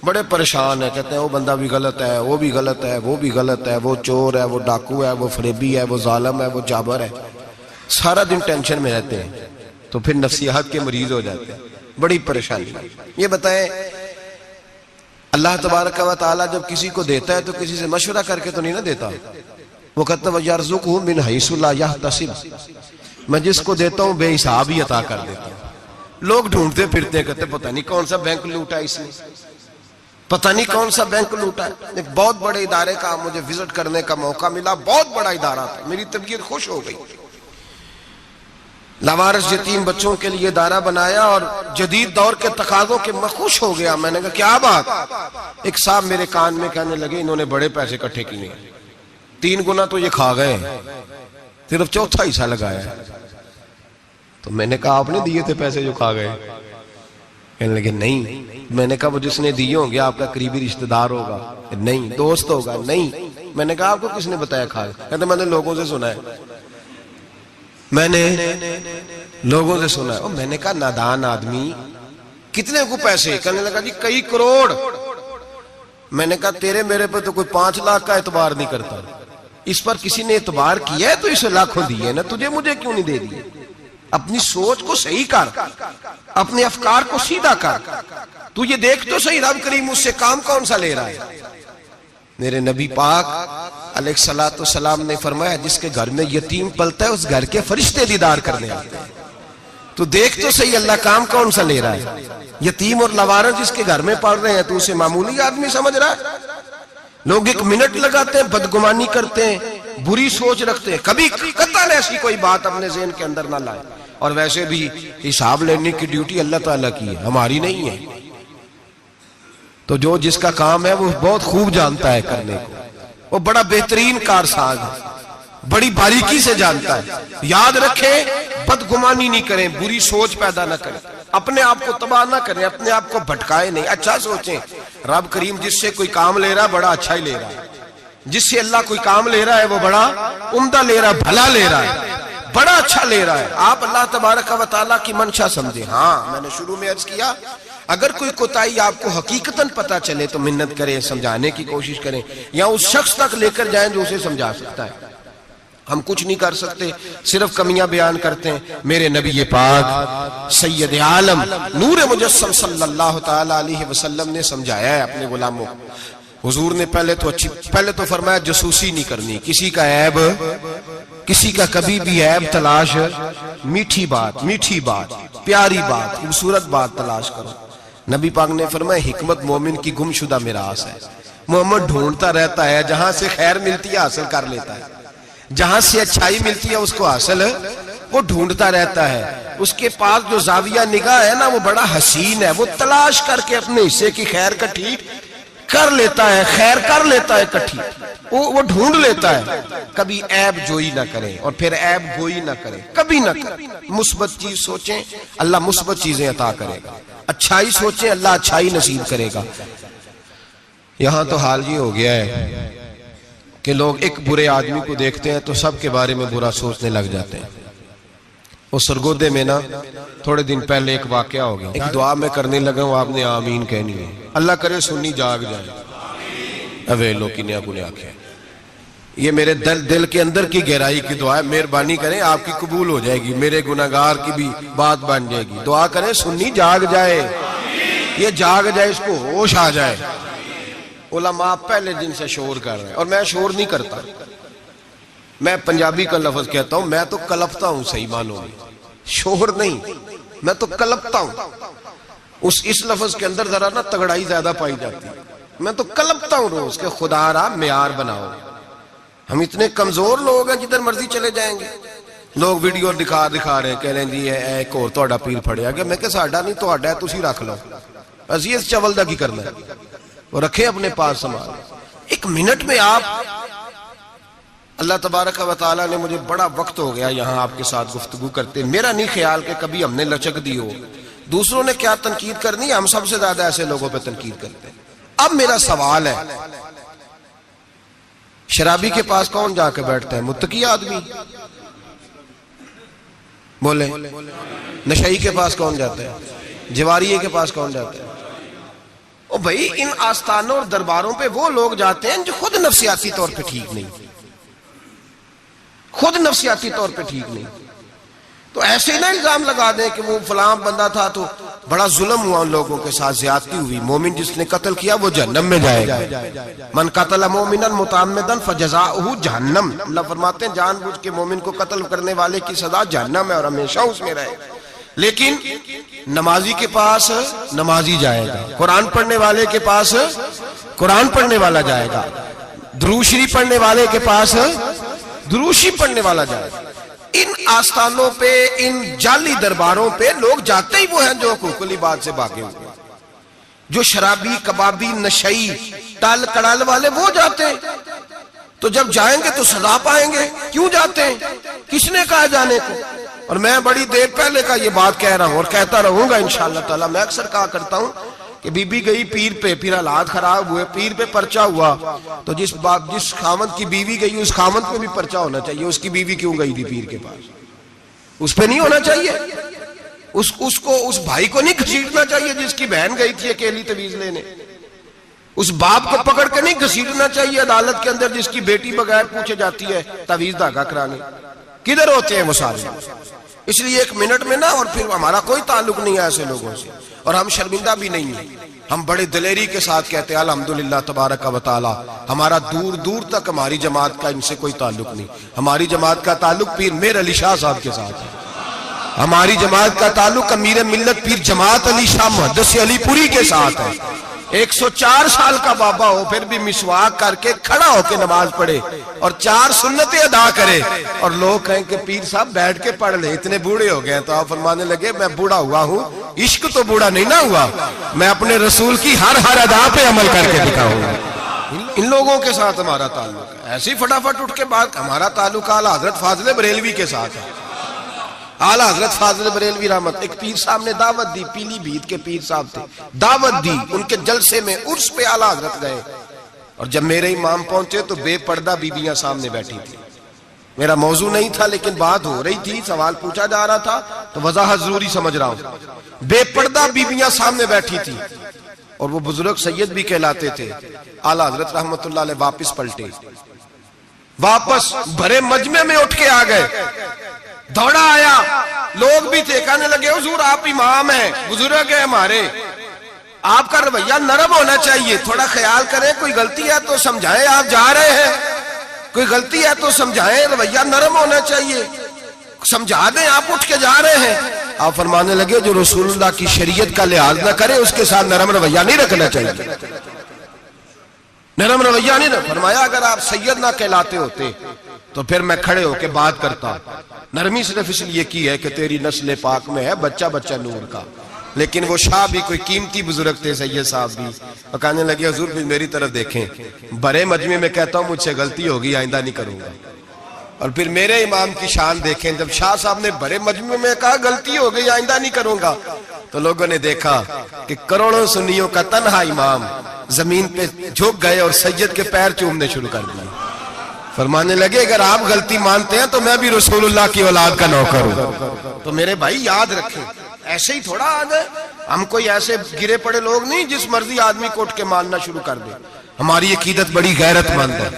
بڑے پریشان ہیں. کہتے ہیں وہ بندہ بھی غلط ہے, وہ بھی غلط ہے, وہ بھی غلط ہے, وہ چور ہے, وہ ڈاکو ہے, وہ فریبی ہے, وہ ظالم ہے, وہ جابر ہے. سارا دن ٹینشن میں رہتے ہیں تو پھر نفسیات کے مریض ہو جاتے ہیں. بڑی پریشانی. یہ بتائیں, اللہ تبارک و تعالیٰ جب کسی کو دیتا ہے تو کسی سے مشورہ کر کے تو نہیں نہ دیتا. وہ کہتا ہے وَيَرْزُقْهُ مِنْ حَيْثُ لَا يَحْتَسِبُ, میں جس کو دیتا ہوں بے حساب ہی عطا کر دیتا ہوں. لوگ ڈھونڈتے پھرتے ہیں, کہتے پتہ نہیں کون سا بینک لوٹا اس نے, پتہ نہیں کون سا بینک لوٹا ہے. ایک بہت بڑے ادارے کا مجھے وزٹ کرنے کا موقع ملا, بہت بڑا ادارہ تھا, میری طبیعت خوش ہو گئی. لاوارث یتیم بچوں کے لیے ادارہ بنایا اور جدید دور کے تقاضوں کے میں خوش ہو گیا. میں نے کہا کیا بات؟ ایک صاحب میرے کان میں کہنے لگے انہوں نے بڑے پیسے اکٹھے کیے, 3 گنا تو یہ کھا گئے, صرف چوتھا حصہ لگایا ہے. تو میں نے کہا آپ نے دیے تھے پیسے جو کھا گئے؟ کہنے لگے نہیں. میں نے کہا وہ جس نے دیے ہوں گے آپ کا قریبی رشتہ دار ہوگا؟ نہیں. دوست ہوگا؟ نہیں. میں نے کہا آپ کو کس نے بتایا کھا گئے؟ کہتے میں نے لوگوں سے سنا ہے, میں نے لوگوں سے سنا ہے. میں نے کہا نادان آدمی, کتنے کو پیسے؟ کہنے لگا جی کئی کروڑ. میں نے کہا تیرے میرے پہ تو کوئی 5 لاکھ کا اعتبار نہیں کرتا, اس پر کسی نے اعتبار کیا ہے تو اسے لاکھوں دیے نا, تجھے مجھے کیوں نہیں دے دیے؟ اپنی سوچ کو صحیح کر, اپنے افکار کو سیدھا کر. تو یہ دیکھ تو صحیح رب کریم اس سے کام کون سا لے رہا ہے. میرے نبی پاک علیہ الصلوۃ والسلام نے فرمایا جس کے گھر میں یتیم پلتا ہے اس گھر کے فرشتے دیدار کرنے آتے ہیں. تو دیکھ تو صحیح اللہ کام کون سا لے رہا ہے. یتیم اور لوارث جس کے گھر میں پڑھ رہے ہیں تو اسے معمولی آدمی سمجھ رہا ہے. لوگ 1 منٹ لگاتے ہیں, بدگمانی کرتے ہیں, بری سوچ رکھتے ہیں, کبھی قطعاً ایسی کوئی بات اپنے ذہن کے اندر نہ لائے. اور ویسے بھی حساب لینے کی ڈیوٹی اللہ تعالیٰ کی ہے, ہماری نہیں ہے. تو جو جس کا کام ہے وہ بہت خوب جانتا ہے کرنے کو, وہ بڑا بہترین کارساز ہے, بڑی باریکی سے جانتا ہے. یاد رکھیں بدگمانی نہیں کریں, بری سوچ پیدا نہ کریں, اپنے آپ کو تباہ نہ کریں, اپنے آپ کو بھٹکائیں نہیں. اچھا سوچیں رب کریم جس سے کوئی کام لے رہا ہے بڑا اچھا ہی لے رہا ہے, جس سے اللہ کوئی کام لے رہا ہے وہ بڑا عمدہ لے رہا ہے, بھلا لے رہا ہے, بڑا اچھا لے رہا ہے. آپ اللہ تبارک و تعالیٰ کی منشا سمجھیں. ہاں میں نے شروع میں عرض کیا اگر کوئی کوتاہی آپ کو حقیقتاً پتہ چلے تو منت کریں, سمجھانے کی کوشش کریں, یا اس شخص تک لے کر جائیں جو اسے سمجھا سکتا ہے. ہم کچھ نہیں کر سکتے, صرف کمیاں بیان کرتے ہیں. میرے نبی پاک سید عالم نور مجسم صلی اللہ تعالی علیہ وسلم نے سمجھایا ہے اپنے غلاموں. حضور نے پہلے تو فرمایا جاسوسی نہیں کرنی, کسی کا عیب, کسی کا کبھی بھی عیب تلاش, میٹھی بات, پیاری بات, خوبصورت بات تلاش کرو. نبی پاک نے فرمایا حکمت مومن کی گمشدہ میراث ہے. محمد ڈھونڈتا رہتا ہے, جہاں سے خیر ملتی ہے حاصل کر لیتا ہے, جہاں سے اچھائی ملتی ہے اس کو حاصل وہ ڈھونڈتا رہتا ہے. اس کے پاس جو زاویہ نگاہ ہے نا وہ بڑا حسین ہے, وہ تلاش کر کے اپنے حصے کی خیر کٹھی کر لیتا ہے, خیر کر لیتا ہے کٹھی, وہ ڈھونڈ لیتا ہے. کبھی عیب جوئی نہ کریں اور پھر عیب گوئی نہ کریں, کبھی نہ کریں. مثبت چیز سوچیں اللہ مثبت چیزیں عطا کرے گا, اچھائی سوچیں اللہ اچھائی نصیب کرے گا. یہاں تو حال یہ ہو گیا ہے کہ لوگ ایک برے آدمی کو دیکھتے ہیں تو سب کے بارے میں برا سوچنے لگ جاتے ہیں. وہ سرگودے میں نا تھوڑے دن پہلے ایک واقعہ ہو گیا, ایک دعا میں کرنے لگا ہوں, آپ نے آمین کہنی ہے. اللہ کرے سنی جاگ جائے. اویلو کی نیا گنیا کیا, یہ میرے دل کے اندر کی گہرائی کی دعا ہے, مہربانی کریں آپ کی قبول ہو جائے گی, میرے گناہگار کی بھی بات بن جائے گی. دعا کریں سنی جاگ جائے, یہ جاگ جائے, اس کو ہوش آ جائے. علماء پہلے دن سے شور کر رہے ہیں اور میں شور نہیں کرتا, میں پنجابی کا لفظ کہتا ہوں, میں تو کلپتا ہوں صحیح معنوں میں, شور نہیں. میں تو کلپتا ہوں. اس لفظ کے اندر ذرا نا تگڑائی زیادہ پائی جاتی ہے. میں تو کلپتا ہوں روز کہ خدا را معیار بناؤ. ہم اتنے کمزور لوگ ہیں جدھر مرضی چلے جائیں گے. لوگ ویڈیو دکھا رہے ہیں، کہہ رہے ہیں جی ایک اور تہاڈا پیر پھڑیا گیا. میں کہ ساڈا نہیں تہاڈا ہے، تسی رکھ لو. اسی اس چول دا کی کرنا ہے، وہ رکھے اپنے پاس سامان. ایک منٹ میں آپ، اللہ تبارک و تعالیٰ نے مجھے بڑا وقت ہو گیا یہاں آپ کے ساتھ گفتگو کرتے. میرا نہیں خیال کہ کبھی ہم نے لچک دی ہو. دوسروں نے کیا تنقید کرنی ہے، ہم سب سے زیادہ ایسے لوگوں پہ تنقید کرتے ہیں. اب میرا سوال ہے، شرابی کے پاس کون جا کے بیٹھتا ہے؟ متقی آدمی. بولے. نشئی کے پاس کون جاتا ہے؟ جواریے کے پاس کون جاتا ہے؟ او بھائی، ان آستانوں اور درباروں پہ وہ لوگ جاتے ہیں جو خود نفسیاتی طور پہ ٹھیک نہیں، خود نفسیاتی طور پہ ٹھیک نہیں. تو ایسے نہ الزام لگا دیں کہ وہ فلاں بندہ تھا تو بڑا ظلم ہوا، ان لوگوں کے ساتھ زیادتی ہوئی. مومن جس نے قتل کیا وہ جہنم میں جائے گا. من قتل مومنا متعمدا فجزاؤہ جہنم. اللہ فرماتے ہیں جان بوجھ کے مومن کو قتل کرنے والے کی سزا جہنم ہے اور ہمیشہ اس میں رہے. لیکن نمازی کے پاس نمازی جائے گا، قرآن پڑھنے والے کے پاس قرآن پڑھنے والا جائے گا، درود شریف پڑھنے والے کے پاس درود شریف پڑھنے والا جائے گا. ان آستانوں پہ، ان جعلی درباروں پہ لوگ جاتے ہی وہ ہیں جو حقوق العباد سے بھاگے ہوئے. جو شرابی، کبابی، نشئی، ٹال کڑال والے وہ جاتے ہیں. تو جب جائیں گے تو سزا پائیں گے. کیوں جاتے ہیں؟ کس نے کہا جانے کو؟ اور میں بڑی دیر پہلے کا یہ بات کہہ رہا ہوں اور کہتا رہوں گا انشاءاللہ تعالی. میں اکثر کہا کرتا ہوں کہ بی بی گئی پیر پہ، پھر حالات خراب ہوئے، پیر پہ پرچہ ہوا، تو جس خامد کی بیوی گئی اس خامد پہ بھی پرچہ ہونا چاہیے. اس کی بیوی کیوں گئی تھی پیر کے پاس؟ اس پہ نہیں ہونا چاہیے. اس بھائی کو نہیں گھسیٹنا چاہیے جس کی بہن گئی تھی اکیلی تویز لینے. اس باپ کو پکڑ کے نہیں گھسیٹنا چاہیے عدالت کے اندر جس کی بیٹی بغیر پوچھے جاتی ہے تویز دھاگا کرانے. کدھر ہوتے ہیں وہ سارے؟ اس لیے ایک منٹ میں نا، اور پھر ہمارا کوئی تعلق نہیں ہے ایسے لوگوں سے، اور ہم شرمندہ بھی نہیں ہیں. ہم بڑے دلیری کے ساتھ کہتے ہیں الحمدللہ تبارک و تعالی ہمارا دور دور تک ہماری جماعت کا ان سے کوئی تعلق نہیں. ہماری جماعت کا تعلق پیر میر علی شاہ صاحب کے ساتھ ہے. ہماری جماعت کا تعلق امیر ملت پیر جماعت علی شاہ محدث علی پوری کے ساتھ ہے. 104 سال کا بابا ہو پھر بھی مسواک کر کے کھڑا ہو کے نماز پڑھے اور 4 سنتیں ادا کرے. اور لوگ کہیں کہ پیر صاحب بیٹھ کے پڑھ لے، اتنے بوڑھے ہو گئے. تو آپ فرمانے لگے میں بوڑھا ہوا ہوں، عشق تو بوڑھا نہیں نہ ہوا، میں اپنے رسول کی ہر ادا پہ عمل کر کے دکھاؤں گا. ان لوگوں کے ساتھ ہمارا تعلق ہے. ایسی فٹافٹ اٹھ کے بات، ہمارا تعلق اعلیٰ حضرت فاضل بریلوی کے ساتھ ہے. اعلیٰ حضرت فاضل بریلوی رحمت. ایک پیر صاحب نے دعوت دی، پیلی بھیت کے پیر صاحب تھے، دعوت دی. ان کے جلسے میں عرس پہ اعلیٰ حضرت گئے، اور جب میرے امام پہنچے تو بے پردہ بیویاں سامنے بیٹھی تھی. میرا موضوع نہیں تھا لیکن بات ہو رہی تھی، سوال پوچھا جا رہا تھا تو وضاحت ضروری سمجھ رہا ہوں. بے پردہ بیویاں سامنے بیٹھی تھی، اور وہ بزرگ سید بھی کہلاتے تھے. اعلیٰ حضرت رحمت اللہ علیہ واپس پلٹے، واپس بھرے مجمع میں اٹھ کے آ گئے. دوڑا آیا، لوگ بھی تھے، کہنے لگے حضور آپ امام ہیں، بزرگ ہیں ہمارے، آپ کا رویہ نرم ہونا چاہیے، تھوڑا خیال کریں، کوئی غلطی ہے تو سمجھائیں، آپ جا رہے ہیں، کوئی غلطی ہے تو سمجھائیں، رویہ نرم ہونا چاہیے، سمجھا دیں، آپ اٹھ کے جا رہے ہیں. آپ فرمانے لگے جو رسول اللہ کی شریعت کا لحاظ نہ کرے اس کے ساتھ نرم رویہ نہیں رکھنا چاہیے. نرم رویہ نہیں رکھنا. فرمایا اگر آپ سید نہ کہلاتے ہوتے تو پھر میں کھڑے ہو کے بات کرتا. نرمی صرف اس لیے کی ہے کہ تیری نسل پاک میں ہے بچہ بچہ نور کا. لیکن وہ شاہ بھی کوئی قیمتی بزرگ تھے، سید صاحب بھی، اور کہنے لگے حضور بھی میری طرف دیکھیں، بڑے مجمع میں کہتا ہوں مجھ سے غلطی ہوگی، آئندہ نہیں کروں گا. اور پھر میرے امام کی شان دیکھیں، جب شاہ صاحب نے بڑے مجمع میں کہا غلطی ہو گئی آئندہ نہیں کروں گا، تو لوگوں نے دیکھا کہ کروڑوں سنیوں کا تنہا امام زمین پہ جھک گئے اور سید کے پیر چومنے شروع کر دیے. فرمانے لگے اگر آپ غلطی مانتے ہیں تو میں بھی رسول اللہ کی اولاد کا نوکر ہوں. تو میرے بھائی یاد رکھیں، ایسے ہی تھوڑا آ گئے ہم، کوئی ایسے گرے پڑے لوگ نہیں جس مرضی آدمی کو اٹھ کے ماننا شروع کر دے. ہماری عقیدت بڑی غیرت مند ہے،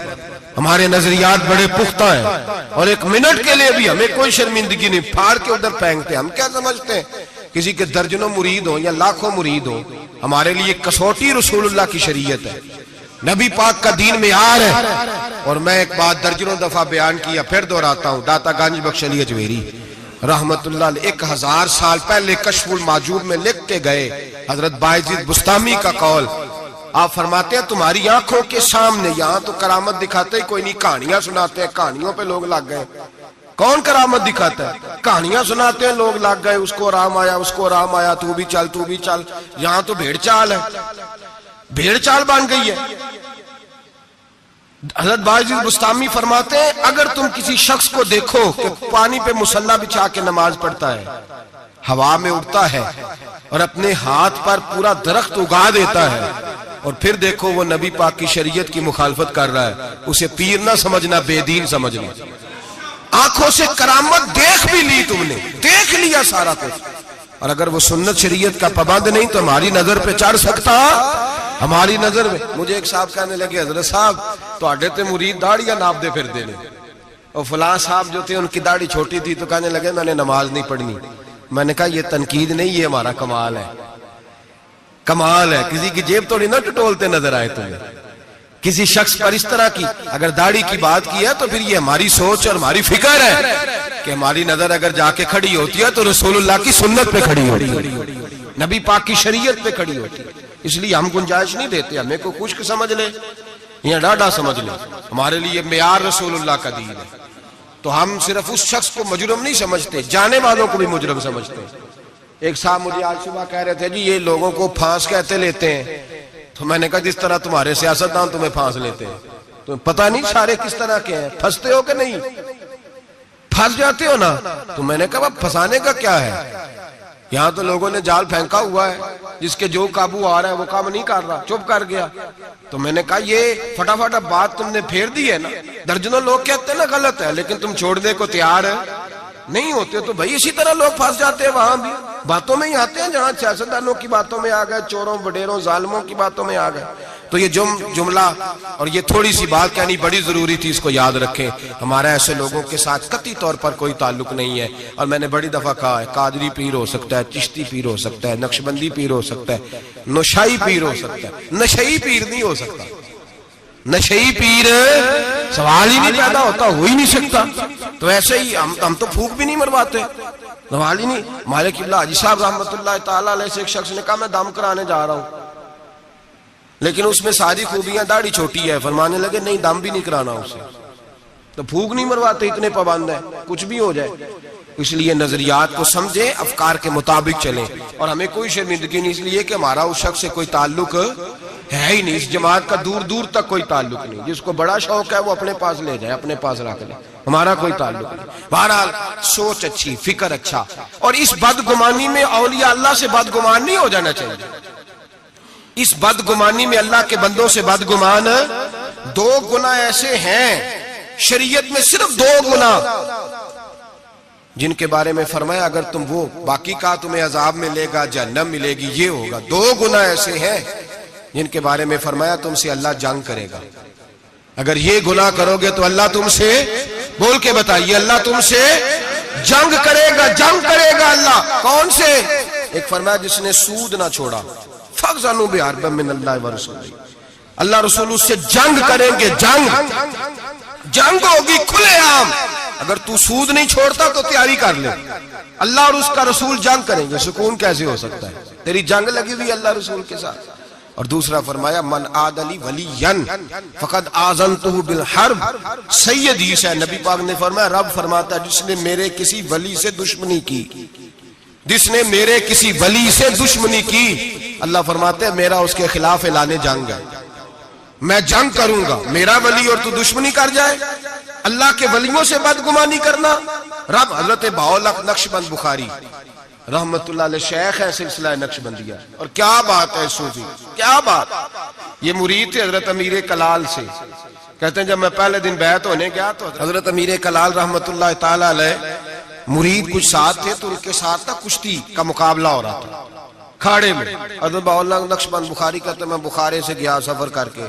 ہمارے نظریات بڑے پختہ ہیں، اور ایک منٹ کے لیے بھی ہمیں کوئی شرمندگی نہیں. پھاڑ کے ادھر پھینکتے. ہم کیا سمجھتے ہیں کسی کے درجنوں مرید ہوں یا لاکھوں مرید ہوں، ہمارے لیے کسوٹی رسول اللہ کی شریعت ہے، نبی پاک کا دین معیار ہے. اور میں ایک بات درجنوں دفعہ بیان کیا، پھر دہراتا ہوں، داتا گنج بخش علی اجمیری رحمت اللہ علیہ 1000 سال پہلے کشف الماجوب میں لکھ کے گئے، حضرت بایزید بستامی کا قول، آپ فرماتے ہیں تمہاری آنکھوں کے سامنے، یہاں تو کرامت دکھاتے ہی کوئی نہیں، کہانیاں سناتے ہیں، کہانیوں پہ لوگ لگ گئے۔ کون کرامت دکھاتا ہے؟ کہانیاں سناتے ہیں لوگ لگ گئے، اس کو آرام آیا، اس کو آرام آیا، تو بھی چل تو بھی چل۔ یہاں تو بھیڑ چال ہے، بھیڑ چال بن گئی ہے۔ حضرت بایزید بستامی فرماتے ہیں اگر تم کسی شخص کو دیکھو کہ پانی پہ مصلی بچھا کے نماز پڑھتا ہے، ہوا میں اڑتا ہے اور اپنے ہاتھ پر پورا درخت اگا دیتا ہے، اور پھر دیکھو وہ نبی پاک کی شریعت کی مخالفت کر رہا ہے، اسے پیر نہ سمجھنا، بے دین سمجھنا۔ آنکھوں سے کرامت دیکھ بھی لی تم نے، دیکھ لیا سارا کچھ، اور اگر وہ سنت شریعت کا پابند نہیں تو ہماری نظر پہ چڑھ سکتا؟ ہماری نظر میں۔ مجھے ایک صاحب کہنے لگے حضرت صاحب تو آڈے تے مرید داڑیاں ناپ دے پھر دینے، اور فلاں صاحب جو تھے ان کی داڑھی چھوٹی تھی تو کہنے لگے میں نے نماز نہیں پڑھنی۔ میں نے کہا یہ تنقید نہیں، یہ ہمارا کمال ہے، کمال ہے۔ کسی کی جیب توڑی نہ ٹٹولتے نظر آئے تمہیں، کسی شخص پر اس طرح کی اگر داڑھی کی بات کی ہے تو پھر یہ ہماری سوچ اور ہماری فکر ہے کہ ہماری نظر اگر جا کے کھڑی ہوتی ہے تو رسول اللہ کی سنت پہ کھڑی ہوتی ہے، نبی پاک کی شریعت پہ کھڑی ہوتی ہے۔ اس لیے ہم گنجائش نہیں دیتے، ہمیں کو خشک سمجھ لے یا ڈاڈا سمجھ لے، ہمارے لیے معیار رسول اللہ کا دین ہے۔ تو ہم صرف اس شخص کو مجرم نہیں سمجھتے، جانے والوں کو بھی مجرم سمجھتے ہیں۔ ایک صاحب مجھے آج صبح کہہ رہے تھے جی یہ لوگوں کو پھانس کہتے لیتے ہیں، تو میں نے کہا جس طرح تمہارے سیاستدان تمہیں پھانس لیتے ہیں، تمہیں پتہ نہیں سارے کس طرح کے ہیں، پھنستے ہو کہ نہیں؟ پھنس جاتے ہو نا؟ تو میں نے کہا پھنسانے کا کیا ہے؟ یہاں تو لوگوں نے جال پھینکا ہوا ہے، جس کے جو قابو آ رہا ہے وہ کام نہیں کر رہا، چپ کر گیا۔ تو میں نے کہا یہ فٹافٹ بات تم نے پھیر دی ہے نا، درجنوں لوگ کہتے ہیں نا غلط ہے، لیکن تم چھوڑنے کو تیار نہیں ہوتے، تو بھائی اسی طرح لوگ پھنس جاتے ہیں، وہاں بھی باتوں میں ہی آتے ہیں، جہاں سیاستدانوں کی باتوں میں آ گئے، چوروں وڈیروں ظالموں کی باتوں میں آ گئے۔ تو یہ جملہ اور یہ تھوڑی سی بات کہنی بڑی ضروری تھی، اس کو یاد رکھیں۔ ہمارا ایسے لوگوں کے ساتھ قطعی طور پر کوئی تعلق نہیں ہے، اور میں نے بڑی دفعہ کہا ہے قادری پیر ہو سکتا ہے، چشتی پیر ہو سکتا ہے، نقشبندی پیر ہو سکتا ہے، نشائی پیر ہو سکتا ہے، نشئی پیر نہیں ہو سکتا۔ نشئی پیر سوال ہی نہیں پیدا ہوتا، ہو ہی نہیں سکتا۔ تو ایسے ہی ہم تو پھونک بھی نہیں مرواتے، سوال ہی نہیں۔ مالک اللہ حاجی صاحب رحمت اللہ تعالیٰ علیہ سے ایک شخص نے کہا میں دم کرانے جا رہا ہوں، لیکن اس میں ساری خوبیاں، داڑھی چھوٹی ہے، فرمانے لگے نہیں دم بھی نہیں کرانا اسے، تو پھونک نہیں مرواتے، اتنے پابند ہے کچھ بھی ہو جائے۔ اس لیے نظریات کو سمجھیں، افکار کے مطابق چلیں، اور ہمیں کوئی شرمندگی نہیں، اس لیے کہ ہمارا اس شخص سے کوئی تعلق ہے ہی نہیں، اس جماعت کا دور دور تک کوئی تعلق نہیں۔ جس کو بڑا شوق ہے وہ اپنے پاس لے جائے، اپنے پاس رکھ لے، ہمارا کوئی تعلق نہیں۔ بہرحال سوچ اچھی، فکر اچھا، اور اس بدگمانی میں اولیاء اللہ سے بدگمان نہیں ہو جانا چاہیے۔ اس بدگمانی میں اللہ کے بندوں سے بدگمان، دو گناہ ایسے ہیں شریعت میں، صرف دو گناہ جن کے بارے میں فرمایا اگر تم وہ، باقی کا تمہیں عذاب ملے گا، جہنم ملے گی، یہ ہوگا۔ دو گناہ ایسے ہیں جن کے بارے میں فرمایا تم سے اللہ جنگ کرے گا، اگر یہ گناہ کرو گے تو اللہ تم سے، بول کے بتائیے، اللہ تم سے جنگ کرے گا، جنگ کرے گا اللہ۔ کون سے؟ ایک فرمایا جس نے سود نہ چھوڑا، فَغْزَنُوا بِحَرْبٍ مِّنَ اللَّهِ وَرَسُولِهِ، اللہ رسول اس سے جنگ کریں گے، جنگ ہوگی کھلے عام۔ اگر تو سود نہیں چھوڑتا تو تیاری کر لے، اللہ اور اس کا رسول جنگ کریں گے۔ سکون کیسے ہو سکتا ہے؟ تیری جنگ لگی ہوئی اللہ رسول کے ساتھ۔ اور دوسرا فرمایا من عاد لی ولیا فقد آذنتہ بالحرب، صحیح حدیث ہے، نبی پاک نے فرمایا، رب فرماتا ہے جس نے میرے کسی ولی سے دشمنی کی، جس نے میرے کسی ولی سے دشمنی کی، اللہ فرماتے ہیں میرا اس کے خلاف اعلان جنگ ہے، میں جنگ کروں گا۔ میرا ولی اور تو دشمنی کر جائے، اللہ کے ولیوں سے بدگمانی کرنا۔ رب حضرت بہاءالحق نقشبند بخاری رحمت اللہ علیہ شیخ ہے سلسلہ نقشبندیہ، اور کیا بات ہے صوفی، کیا بات۔ یہ مرید تھے حضرت امیر کلال سے، کہتے ہیں جب میں پہلے دن بیعت ہونے گیا تو حضرت امیر کلال رحمت اللہ تعالی علیہ مرید کچھ ساتھ تھے، تو ان کے ساتھ تھا کشتی کا مقابلہ ہو رہا تھا کھاڑے میں۔ حضرت بہاءالحق نقشبند بخاری کہتے ہیں میں بخارے سے گیا سفر کر کے،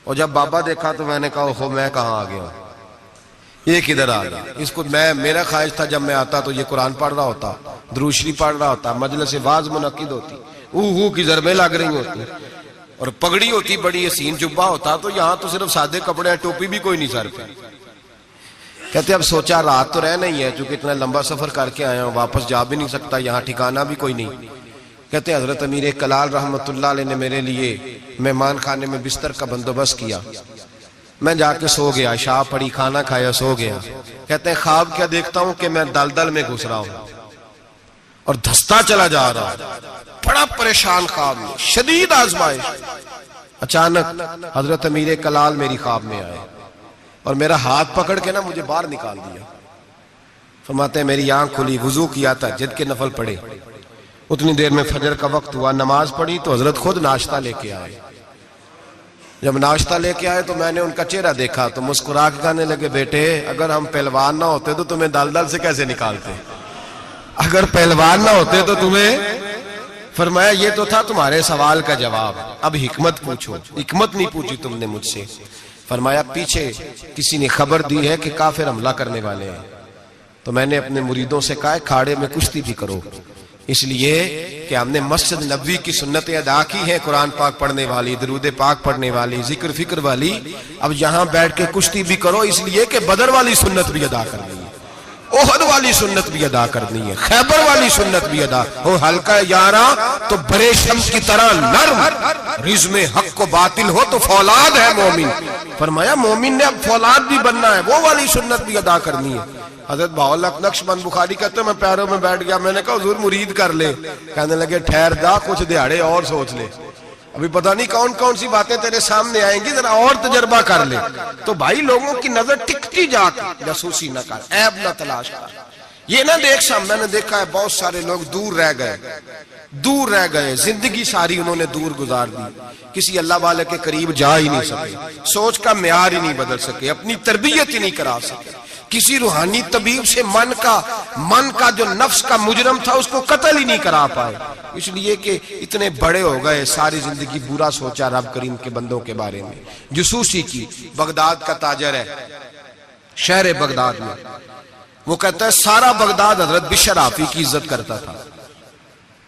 اور جب بابا دیکھا تو میں نے کہا اوہو میں کہاں آ گیا، یہ کدھر آ گیا۔ اس کو میرا خواہش تھا جب میں آتا تو یہ قرآن پڑھ رہا ہوتا، درود شریف پڑھ رہا ہوتا، مجلس واعظ منعقد ہوتی، اوہ کی ضربیں لگ رہی ہوتی، اور پگڑی ہوتی بڑی حسین، جبہ ہوتا، تو یہاں تو صرف سادے کپڑے، ٹوپی بھی کوئی نہیں سر پہ۔ کہتے اب سوچا رات تو رہنا ہی ہے، چونکہ اتنا لمبا سفر کر کے آیا ہوں، واپس جا بھی نہیں سکتا، یہاں ٹھکانہ بھی کوئی نہیں۔ کہتے ہیں حضرت امیر کلال رحمت اللہ علیہ نے میرے لیے مہمان خانے میں بستر کا بندوبست کیا، میں جا کے سو گیا، عشاء پڑی، کھانا کھایا، سو گیا۔ کہتے ہیں خواب کیا دیکھتا ہوں کہ میں دلدل میں گھس رہا ہوں اور دھستا چلا جا رہا ہوں، بڑا پریشان خواب میں، شدید آزمائش۔ اچانک حضرت امیر کلال میری خواب میں آئے اور میرا ہاتھ پکڑ کے نا مجھے باہر نکال دیا۔ فرماتے ہیں میری آنکھ کھلی، وضو کیا تھا، تہجد کے نفل پڑھے، اتنی دیر میں فجر کا وقت ہوا، نماز پڑھی تو حضرت خود ناشتہ لے کے آئے۔ جب ناشتہ لے کے آئے تو میں نے ان کا چہرہ دیکھا تو مسکرا کے کہنے لگے بیٹے اگر ہم پہلوان نہ ہوتے تو تمہیں دلدل سے کیسے نکالتے، اگر پہلوان نہ ہوتے تو تمہیں۔ فرمایا یہ تو تھا تمہارے سوال کا جواب، اب حکمت پوچھو۔ حکمت نہیں پوچھی تم نے مجھ سے۔ فرمایا پیچھے کسی نے خبر دی ہے کہ کافر حملہ کرنے والے ہیں، تو میں نے اپنے مریدوں سے کہا کھاڑے میں کشتی بھی کرو، اس لیے کہ ہم نے مسجد نبوی کی سنتیں ادا کی ہیں، قرآن پاک پڑھنے والی، درود پاک پڑھنے والی، ذکر فکر والی، اب یہاں بیٹھ کے کشتی بھی کرو، اس لیے کہ بدر والی سنت بھی ادا کرنی ہے، احد والی سنت بھی ادا کرنی ہے، خیبر والی سنت بھی ادا ہو، ہلکا یاراں تو برے شمس کی طرح نرم، رزم حق کو باطل ہو تو فولاد ہے مومن۔ فرمایا مومن نے اب فولاد بھی بننا ہے، وہ والی سنت بھی ادا کرنی ہے۔ حضرت بہاءالحق نقشبند بخاری کہتے ہیں میں پیروں میں بیٹھ گیا، میں نے کہا حضور مرید کر لے، کہنے لگے ٹھہر جا کچھ دیہاڑے اور سوچ لے، ابھی پتہ نہیں کون کون سی باتیں تیرے سامنے آئیں گی، ذرا اور تجربہ کر لے۔ تو بھائی لوگوں کی نظر ٹکتی جا کے جاسوسی نہ کر، عیب نہ تلاش کر، یہ نہ دیکھ سام۔ میں نے دیکھا ہے بہت سارے لوگ دور رہ گئے، زندگی ساری انہوں نے دور گزار دی، کسی اللہ والے کے قریب جا ہی نہیں سکے، سوچ کا معیار ہی نہیں بدل سکے، اپنی تربیت ہی نہیں کرا سکے، کسی روحانی طبیب سے من کا جو نفس کا مجرم تھا اس کو قتل ہی نہیں کرا پائے، اس لیے کہ اتنے بڑے ہو گئے، ساری زندگی برا سوچا رب کریم کے بندوں کے بارے میں۔ جسوسی کی، بغداد کا تاجر ہے، شہر بغداد میں، وہ کہتا ہے سارا بغداد حضرت بشر حافی کی عزت کرتا تھا،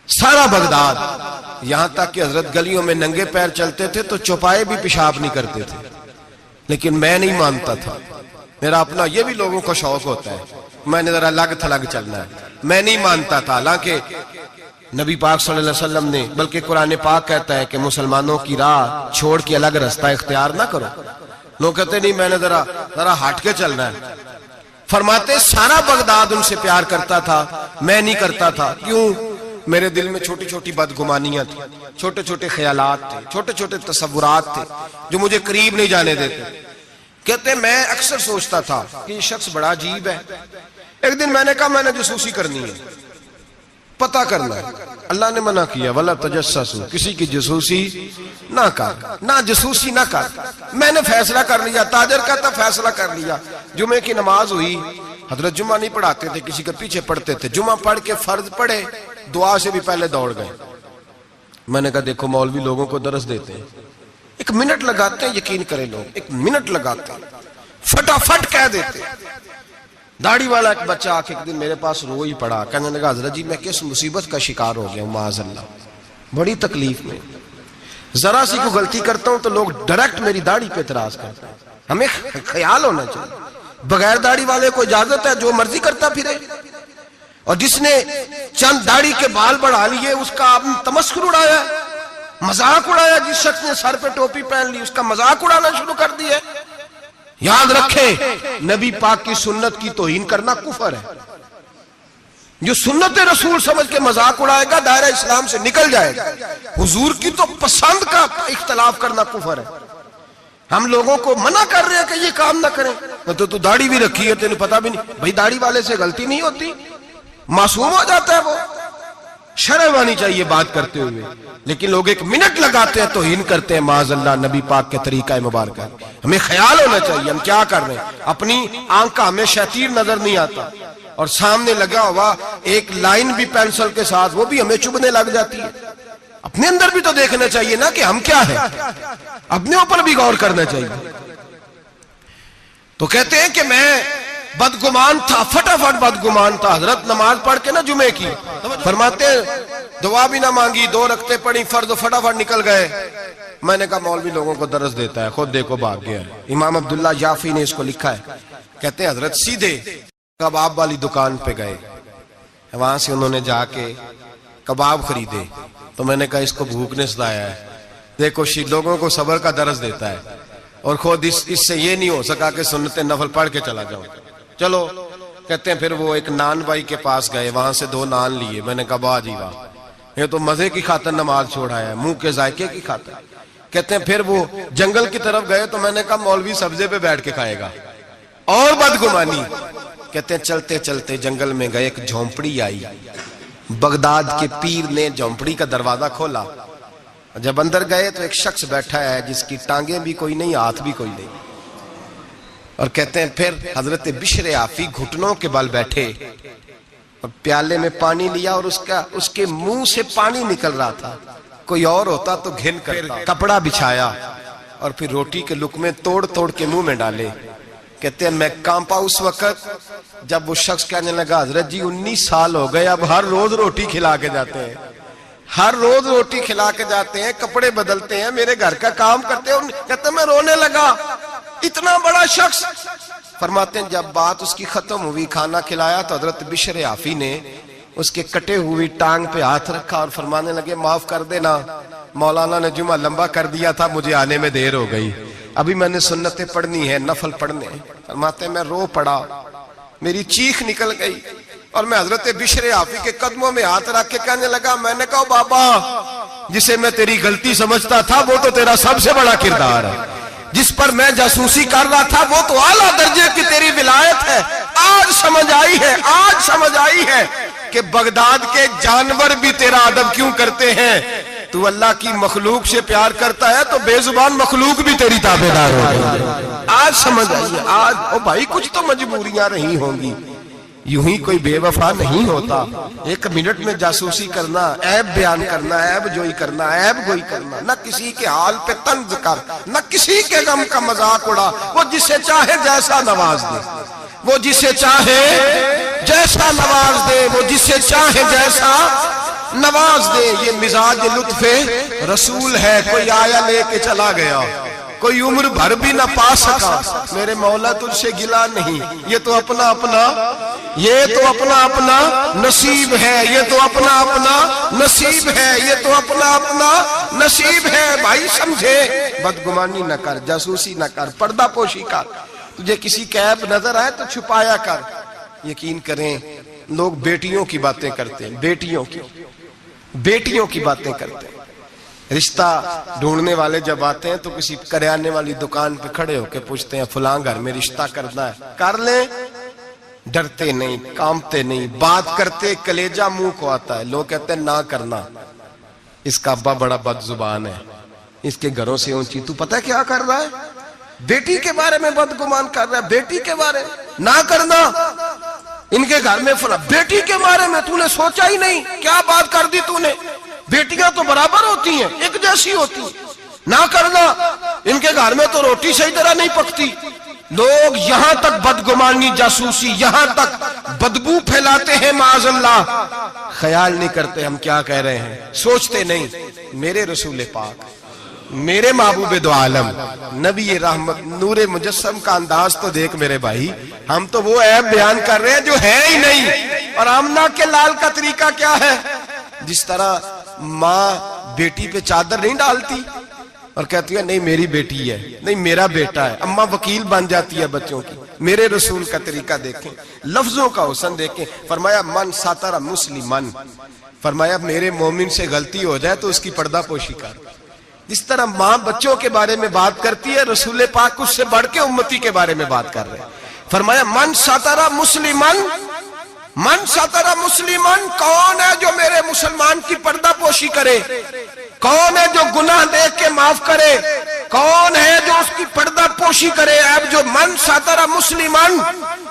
سارا بغداد، یہاں تک کہ حضرت گلیوں میں ننگے پیر چلتے تھے تو چوپائے بھی پیشاب نہیں کرتے تھے، لیکن میں نہیں مانتا تھا، میرا اپنا، یہ بھی لوگوں کو شوق ہوتا ہے، میں نے ذرا الگ تھلگ چلنا ہے، میں نہیں مانتا تھا، حالانکہ نبی پاک صلی اللہ علیہ وسلم نے، بلکہ قرآن پاک کہتا ہے کہ مسلمانوں کی راہ چھوڑ کے الگ رستہ اختیار نہ کرو، لوگ کہتے نہیں میں نے ذرا ہٹ کے چلنا ہے۔ فرماتے سارا بغداد ان سے پیار کرتا تھا، میں نہیں کرتا تھا، کیوں؟ میرے دل میں چھوٹی چھوٹی بدگمانیاں تھیں، چھوٹے چھوٹے خیالات تھے، چھوٹے چھوٹے تصورات تھے جو مجھے قریب نہیں جانے دیتے۔ کہتے میں اکثر سوچتا تھا کہ یہ شخص بڑا عجیب ہے۔ ایک دن میں نے کہا میں نے جاسوسی کرنی ہے، پتہ کرنا ہے، اللہ نے منع کیا وَلَا تَجَسَّسُوا، کسی کی جاسوسی نہ کر، نہ جاسوسی نہ کر۔ میں نے فیصلہ کر لیا، تاجر کہتا فیصلہ کر لیا۔ جمعے کی نماز ہوئی، حضرت جمعہ نہیں پڑھاتے تھے، کسی کے پیچھے پڑھتے تھے، جمعہ پڑھ کے فرض پڑھے، دعا سے بھی پہلے دوڑ گئے۔ میں نے کہا دیکھو مولوی لوگوں کو درس دیتے ہیں، ایک منٹ لگاتے ہیں، یقین کریں لوگ ایک منٹ لگاتے ہیں، فٹافٹ کہہ دیتے ہیں۔ داڑھی والا ایک بچہ آ کے ایک دن میرے پاس رو ہی پڑا، کہنے لگا حضرت جی میں کس مصیبت کا شکار ہو گیا ہوں، معاذ اللہ، بڑی تکلیف میں، ذرا سی کو غلطی کرتا ہوں تو لوگ ڈائریکٹ میری داڑھی پہ اعتراض کرتے ہیں۔ ہمیں خیال ہونا چاہیے، بغیر داڑھی والے کو اجازت ہے جو مرضی کرتا پھرے، اور جس نے چند داڑھی کے بال بڑھا لیے اس کا آپ نے تمسخر اڑایا، مذاق اڑایا، جس شخص نے سر پہ ٹوپی پہن لی اس کا مذاق اڑانا شروع کر دیا۔ یاد رکھیں نبی پاک کی سنت کی توہین کرنا کفر ہے، جو سنت رسول سمجھ کے مذاق اڑائے گا دائرہ اسلام سے نکل جائے گا۔ حضور کی تو پسند کا اختلاف کرنا کفر ہے۔ ہم لوگوں کو منع کر رہے ہیں کہ یہ کام نہ کریں، تو داڑھی بھی رکھی ہے تینوں پتہ بھی نہیں، بھائی داڑھی والے سے غلطی نہیں ہوتی، معصوم ہو جاتا ہے وہ، شرم آنی چاہیے بات کرتے ہوئے، لیکن لوگ ایک منٹ لگاتے ہیں توہین کرتے ہیں معاذ اللہ نبی پاک کے طریقہ مبارکہ۔ ہمیں خیال ہونا چاہیے ہم کیا کر رہے ہیں، اپنی آنکھ کا ہمیں شیطیر نظر نہیں آتا، اور سامنے لگا ہوا ایک لائن بھی پینسل کے ساتھ وہ بھی ہمیں چبھنے لگ جاتی ہے۔ اپنے اندر بھی تو دیکھنا چاہیے نا کہ ہم کیا ہیں، اپنے اوپر بھی غور کرنا چاہیے۔ تو کہتے ہیں کہ میں بدگمان تھا، فٹافٹ بدگمان تھا، حضرت نماز پڑھ کے نا جمعے کی، فرماتے ہیں دعا بھی نہ مانگی، 2 رکعتیں پڑھی فرض، فٹافٹ نکل گئے۔ میں نے کہا مولوی لوگوں کو درس دیتا ہے، خود دیکھو بھاگ گیا ہے۔ امام عبداللہ یافی نے اس کو لکھا ہے، کہتے ہیں حضرت سیدھے کباب والی دکان پہ گئے، وہاں سے انہوں نے جا کے کباب خریدے، تو میں نے کہا اس کو بھوک نے ستایا ہے، دیکھو لوگوں کو صبر کا درس دیتا ہے، اور خود اس سے یہ نہیں ہو سکا کہ سنت نفل پڑھ کے چلا جاؤں۔ چلو، کہتے ہیں پھر وہ ایک نان بھائی کے پاس گئے، وہاں سے 2 نان لیے۔ میں نے کہا واہ جی واہ، یہ تو مزے کی خاطر نماز چھوڑا ہے، منہ کے ذائقے کی خاطر۔ کہتے ہیں پھر وہ جنگل کی طرف گئے، تو میں نے کہا مولوی سبزے پہ بیٹھ کے کھائے گا، اور بدگمانی۔ کہتے ہیں چلتے چلتے جنگل میں گئے، ایک جھونپڑی آئی، بغداد کے پیر نے جھونپڑی کا دروازہ کھولا، جب اندر گئے تو ایک شخص بیٹھا ہے جس کی ٹانگیں بھی کوئی نہیں، ہاتھ بھی کوئی نہیں، اور کہتے ہیں پھر حضرت بشر عافی گھٹنوں کے بل بیٹھے اور پیالے میں پانی لیا، اور اس کے منہ سے پانی نکل رہا تھا، کوئی اور ہوتا تو گھن کرتا۔ کپڑا بچھایا اور پھر روٹی کے لقمے توڑ توڑ کے منہ میں ڈالے۔ کہتے ہیں میں کانپا اس وقت جب وہ شخص کہنے لگا حضرت جی 19 سال ہو گئے، اب ہر روز روٹی کھلا کے جاتے ہیں، ہر روز روٹی کھلا کے جاتے ہیں، کپڑے بدلتے ہیں، میرے گھر کا کام کرتے ہیں۔ کہتے ہیں میں رونے لگا، اتنا بڑا شخص۔ فرماتے ہیں جب بات اس کی ختم ہوئی، کھانا کھلایا، تو حضرت بشر عافی نے اس کے کٹے ہوئی ٹانگ پہ ہاتھ رکھا اور فرمانے لگے معاف کر دینا، مولانا نے جمعہ لمبا کر دیا تھا، مجھے آنے میں دیر ہو گئی، ابھی میں نے سنتیں پڑھنی ہے، نفل پڑھنے ہیں۔ فرماتے ہیں میں رو پڑا، میری چیخ نکل گئی، اور میں حضرت بشر عافی کے قدموں میں ہاتھ رکھ کے کہنے لگا، میں نے کہا بابا جسے میں تیری غلطی سمجھتا تھا وہ تو تیرا سب سے بڑا کردار ہے، جس پر میں جاسوسی کر رہا تھا وہ تو اعلیٰ درجے کی تیری ولایت ہے۔ آج سمجھ آئی ہے کہ بغداد کے جانور بھی تیرا ادب کیوں کرتے ہیں۔ تو اللہ کی مخلوق سے پیار کرتا ہے تو بے زبان مخلوق بھی تیری تابعدار ہو گئی۔ آج سمجھ آئی ہے، آج او بھائی کچھ تو مجبوریاں رہی ہوں گی، یوں ہی کوئی بے وفا نہیں ہوتا۔ 1 منٹ میں جاسوسی کرنا، عیب بیان کرنا، عیب جوئی کرنا، عیب گوئی کرنا، نہ کسی کے حال پہ طنز کر، نہ کسی کے غم کا مذاق اڑا۔ وہ جسے چاہے جیسا نواز دے، وہ جسے چاہے جیسا نواز دے، وہ جسے چاہے جیسا نواز دے۔ یہ مزاج لطف رسول ہے، کوئی آیا لے کے چلا گیا، کوئی عمر بھر بھی نہ پا سکا، میرے مولا تجھ سے گلا نہیں، یہ تو اپنا اپنا نصیب ہے، یہ تو اپنا اپنا نصیب ہے، یہ تو اپنا اپنا نصیب ہے۔ بھائی سمجھے، بدگمانی نہ کر، جاسوسی نہ کر، پردہ پوشی کر، تجھے کسی کا عیب نظر آئے تو چھپایا کر۔ یقین کریں لوگ بیٹیوں کی باتیں کرتے ہیں، بیٹیوں کی باتیں کرتے ہیں۔ رشتہ ڈھونڈنے والے جب آتے ہیں تو کسی کریانے والی دکان پہ کھڑے ہو کے پوچھتے ہیں فلاں گھر میں رشتہ کرنا ہے، کر لیں، ڈرتے نہیں، کامتے نہیں، بات کرتے کلیجہ منہ کو آتا ہے۔ لوگ کہتے ہیں نہ کرنا، اس کا ابا بڑا بد زبان ہے، اس کے گھروں سے اونچی۔ تو پتہ کیا کر رہا ہے؟ بیٹی کے بارے میں بدگمان کر رہا ہے، بیٹی کے بارے میں نہ کرنا، ان کے گھر میں فلاں، بیٹی کے بارے میں تو نے سوچا ہی نہیں، کیا بات کر دی تو نے؟ بیٹیاں تو برابر ہوتی ہیں، ایک جیسی ہوتی ہیں، نہ کرنا، ان کے گھر میں تو روٹی صحیح طرح نہیں پکتی۔ لوگ یہاں تک بدگمانی، جاسوسی، یہاں تک بدبو پھیلاتے ہیں معاذ اللہ، خیال نہیں کرتے ہم کیا کہہ رہے ہیں، سوچتے نہیں۔ میرے رسول پاک، میرے محبوب دو عالم، نبی رحمت، نور مجسم کا انداز تو دیکھ میرے بھائی، ہم تو وہ عیب بیان کر رہے ہیں جو ہے ہی نہیں۔ اور آمنہ کے لال کا طریقہ کیا ہے؟ جس طرح ماں بیٹی پہ چادر نہیں ڈالتی اور کہتی ہے نہیں میری بیٹی ہے، نہیں میرا بیٹا ہے، اماں وکیل بن جاتی ہے بچوں کی، میرے رسول کا طریقہ دیکھیں، لفظوں کا حسن دیکھیں۔ فرمایا من ساتر مسلمن، فرمایا میرے مومن سے غلطی ہو جائے تو اس کی پردہ پوشی کر۔ جس طرح ماں بچوں کے بارے میں بات کرتی ہے، رسول پاک اس سے بڑھ کے امتی کے بارے میں بات کر رہے ہیں۔ فرمایا من ساتر مسلمن، من ساتر مسلمن، کون ہے جو میرے مسلمان کی پردہ پوشی کرے؟ کون ہے جو گناہ دیکھ کے معاف کرے؟ کون ہے جو اس کی پردہ پوشی کرے؟ اب جو من ساتر مسلمن،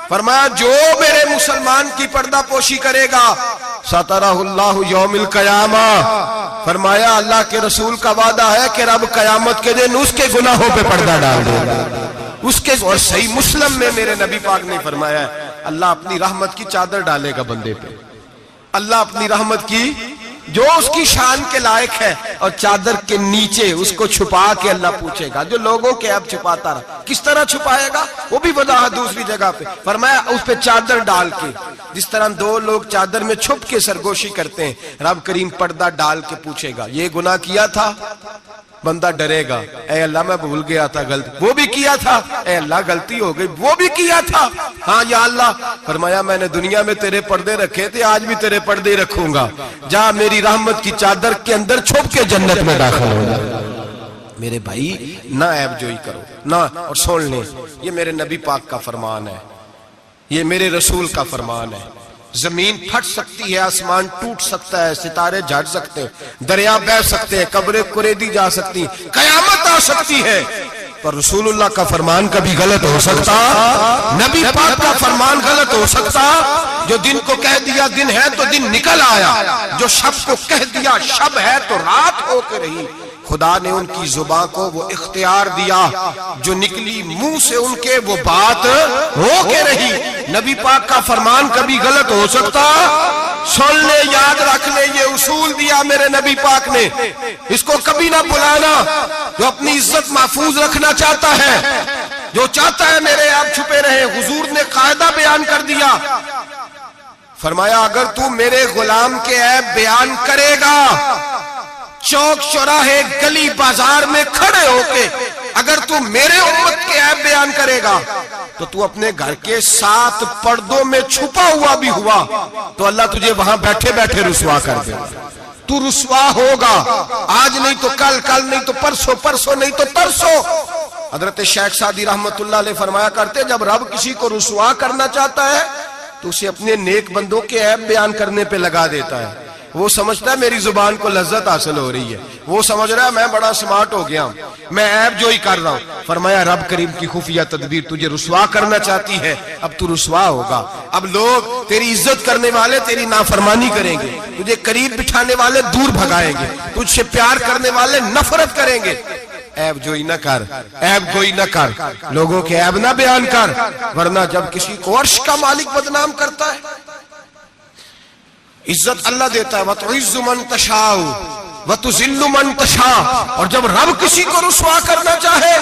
فرمایا جو میرے مسلمان کی پردہ پوشی کرے گا ساترہ اللہ یوم القیامہ، فرمایا اللہ کے رسول کا وعدہ ہے کہ رب قیامت کے دن اس کے گناہوں پہ پردہ ڈال دے گا، اس کے۔ اور صحیح مسلم میں میرے نبی پاک نے فرمایا ہے اللہ اپنی رحمت کی چادر ڈالے گا بندے پہ، اللہ اپنی رحمت کی جو اس کی شان کے لائق ہے، اور چادر کے نیچے اس کو چھپا کے اللہ پوچھے گا جو لوگوں کے عیب چھپاتا رہا کس طرح چھپائے گا؟ وہ بھی وضاحت دوسری جگہ پہ فرمایا اس پہ چادر ڈال کے، جس طرح دو لوگ چادر میں چھپ کے سرگوشی کرتے ہیں، رب کریم پردہ ڈال کے پوچھے گا یہ گناہ کیا تھا؟ بندہ ڈرے گا، اے اللہ میں بھول گیا تھا، غلطی وہ بھی کیا تھا، اے اللہ غلطی ہو گئی، وہ بھی کیا تھا، ہاں یا اللہ۔ فرمایا میں نے دنیا میں تیرے پردے رکھے تھے، آج بھی تیرے پردے رکھوں گا، جا میری رحمت کی چادر کے اندر چھپ کے جنت میں داخل ہو جا۔ میرے بھائی نہ عیب جوئی کرو نہ، اور سن لیں یہ میرے نبی پاک کا فرمان ہے، یہ میرے رسول کا فرمان ہے۔ زمین پھٹ سکتی ہے، آسمان ٹوٹ سکتا ہے، ستارے جھڑ سکتے ہیں، دریا بہہ سکتے ہیں، قبریں کریدی جا سکتی ہیں، قیامت آ سکتی ہے، پر رسول اللہ کا فرمان کبھی غلط ہو سکتا؟ نبی پاک کا فرمان غلط ہو سکتا؟ جو دن کو کہہ دیا دن ہے تو دن نکل آیا، جو شب کو کہہ دیا شب ہے تو رات ہو کے رہی۔ خدا نے ان کی زبان کو وہ اختیار دیا، جو نکلی منہ سے ان کے وہ بات ہو کے رہی۔ نبی پاک کا فرمان کبھی غلط ہو سکتا؟ سن لے، یاد رکھ لے، یہ اصول دیا میرے نبی پاک نے، اس کو کبھی نہ بلانا۔ جو اپنی عزت محفوظ رکھنا چاہتا ہے، جو چاہتا ہے میرے عیب چھپے رہے، حضور نے قاعدہ بیان کر دیا، فرمایا اگر تو میرے غلام کے عیب بیان کرے گا، چوک چوراہے گلی بازار میں کھڑے ہو کے اگر تو میرے امت کے عیب بیان کرے گا، تو تو اپنے گھر کے 7 پردوں میں چھپا ہوا بھی ہوا تو اللہ تجھے وہاں بیٹھے بیٹھے رسوا کر دے گا۔ تو رسوا ہوگا، آج نہیں تو کل، کل نہیں تو پرسوں، پرسوں نہیں تو ترسوں۔ حضرت شیخ سعدی رحمت اللہ علیہ فرمایا کرتے جب رب کسی کو رسوا کرنا چاہتا ہے تو اسے اپنے نیک بندوں کے عیب بیان کرنے پہ لگا دیتا ہے۔ وہ سمجھتا ہے میری زبان کو لذت حاصل ہو رہی ہے، وہ سمجھ رہا ہے میں بڑا سمارٹ ہو گیا ہوں، میں عیب جو ہی کر رہا ہوں۔ فرمایا رب کریم کی خفیہ تدبیر تجھے رسوا کرنا چاہتی ہے، اب تو رسوا ہوگا۔ اب لوگ تیری عزت کرنے والے تیری نافرمانی کریں گے، تجھے قریب بٹھانے والے دور بھگائیں گے، تجھ سے پیار کرنے والے نفرت کریں گے۔ عیب جوئی نہ کر، عیب گوئی نہ کر، لوگوں کے عیب نہ بیان کر، ورنہ جب کسی کو عرش کا مالک بدنام کرتا ہے، عزت اللہ دیتا ہے، وَتُعِزُّ مَن تَشَاءُ وَتُذِلُّ مَن تَشَاءُ، اور جب رب کسی کو رسوا کرنا چاہے،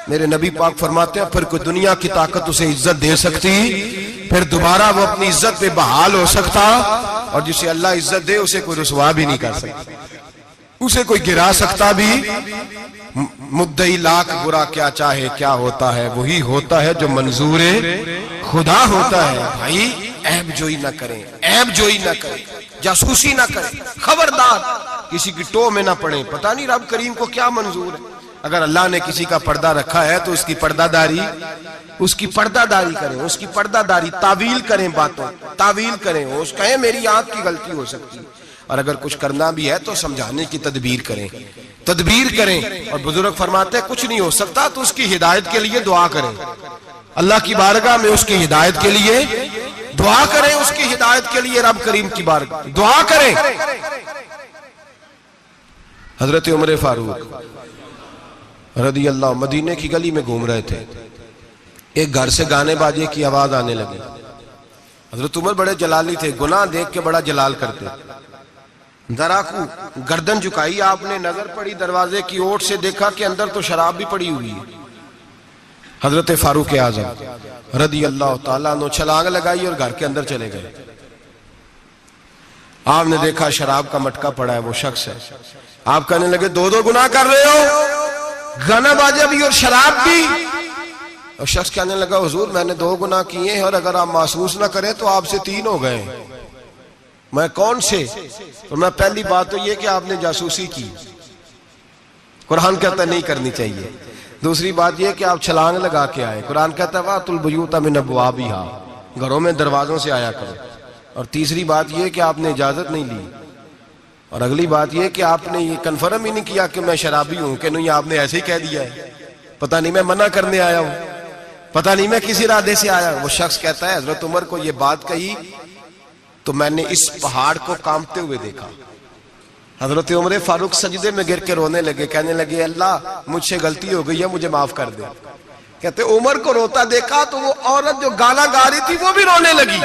میرے نبی پاک فرماتے ہیں پھر کوئی دنیا کی طاقت اسے عزت دے سکتی، پھر دوبارہ وہ اپنی عزت پہ بحال ہو سکتا، اور جسے اللہ عزت دے اسے کوئی رسوا بھی نہیں کر سکتا، اسے کوئی گرا سکتا بھی۔ مدعی لاکھ برا کیا چاہے کیا ہوتا ہے، وہی ہوتا ہے جو منظور خدا ہوتا ہے۔ بھائی عیب جوئی نہ کریں، عیب جوئی نہ کریں، جاسوسی نہ کریں، خبردار کسی کی ٹو میں نہ پڑیں، پتہ نہیں رب کریم کو کیا منظور ہے۔ اگر اللہ نے کسی کا پردہ رکھا ہے تو اس کی پردہ داری کریں، اس کی پردہ داری، تعویل کریں، باتوں تعویل کریں، اس کہیں میری آنکھ کی غلطی ہو سکتی، اور اگر کچھ کرنا بھی ہے تو سمجھانے کی تدبیر کریں۔ اور بزرگ فرماتے ہیں کچھ نہیں ہو سکتا تو اس کی ہدایت کے لیے دعا کریں، اللہ کی بارگاہ میں اس کی ہدایت کے لیے دعا کریں، اس کی ہدایت کے لیے رب کریم کی بارگاہ دعا کریں۔ حضرت عمر فاروق رضی اللہ مدینے کی گلی میں گھوم رہے تھے، ایک گھر سے گانے باجے کی آواز آنے لگی۔ حضرت عمر بڑے جلالی تھے، گناہ دیکھ کے بڑا جلال کرتے، ذرا کو گردن جھکائی، آپ نے نظر پڑی دروازے کی اوٹ سے، دیکھا کہ اندر تو شراب بھی پڑی ہوئی ہے۔ حضرت فاروق اعظم رضی اللہ تعالیٰ عنہ چھلانگ لگائی اور گھر کے اندر چلے گئے۔ آپ نے دیکھا شراب کا مٹکا پڑا ہے، وہ شخص ہے۔ آپ کہنے لگے دو گناہ کر رہے ہو، گانا باجا بھی اور شراب بھی۔ اور شخص کہنے لگا حضور میں نے 2 گناہ کیے ہیں، اور اگر آپ محسوس نہ کریں تو آپ سے 3 ہو گئے۔ میں کون سے؟ تو میں پہلی بات تو یہ کہ آپ نے جاسوسی کی، قرآن کہتا نہیں کرنی چاہیے۔ دوسری بات یہ کہ آپ چھلانگ لگا کے آئے، قرآن کہتا ہے وَأْتُوا الْبُيُوتَ مِنْ أَبْوَابِهَا، گھروں میں دروازوں سے آیا کرو۔ اور تیسری بات یہ کہ آپ نے اجازت نہیں لی۔ اور اگلی بات یہ کہ آپ نے یہ کنفرم ہی نہیں کیا کہ میں شرابی ہوں کہ نہیں، آپ نے ایسے ہی کہہ دیا ہے، پتہ نہیں میں منع کرنے آیا ہوں، پتہ نہیں میں کس ارادے سے آیا ہوں۔ وہ شخص کہتا ہے حضرت عمر کو یہ بات کہی تو میں نے اس پہاڑ کو کانپتے ہوئے دیکھا۔ حضرت عمر فاروق سجدے میں گر کے رونے لگے، کہنے لگے اللہ مجھ سے غلطی ہو گئی ہے، مجھے معاف کر دے۔ کہتے عمر کو روتا دیکھا تو وہ عورت جو گانا گا رہی تھی وہ بھی رونے لگی۔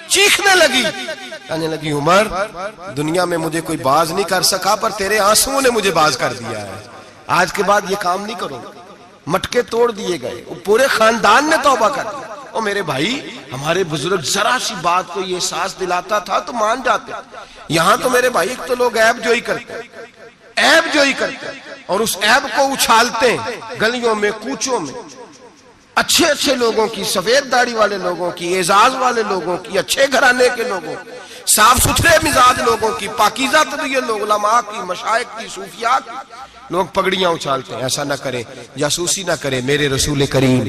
چیخنے لگی، کہنے لگی عمر دنیا میں مجھے کوئی باز نہیں کر سکا پر تیرے آنسوؤں نے مجھے باز کر دیا ہے، آج کے بعد یہ کام نہیں کروں۔ مٹکے توڑ دیے گئے، پورے خاندان نے توبہ کر دیا۔ اور میرے بھائی ہمارے بزرگ ذرا سی بات کو یہ احساس دلاتا تھا تو مان جاتے، یہاں تو میرے بھائی ایک تو لوگ عیب جوئی کرتے ہیں، عیب جوئی کرتے ہیں اور اس عیب کو اچھالتے ہیں گلیوں میں کوچوں میں، اچھے اچھے لوگوں کی، سفید داڑھی والے لوگوں کی، اعزاز والے لوگوں کی، اچھے گھرانے کے لوگوں کی، صاف ستھرے مزاج لوگوں کی، پاکیزہ طبیعت لوگ، علماء کی، مشائخ کی، صوفیاء کی، لوگ پگڑیاں اچھالتے ہیں۔ ایسا نہ کریں، جاسوسی نہ کریں۔ میرے رسول کریم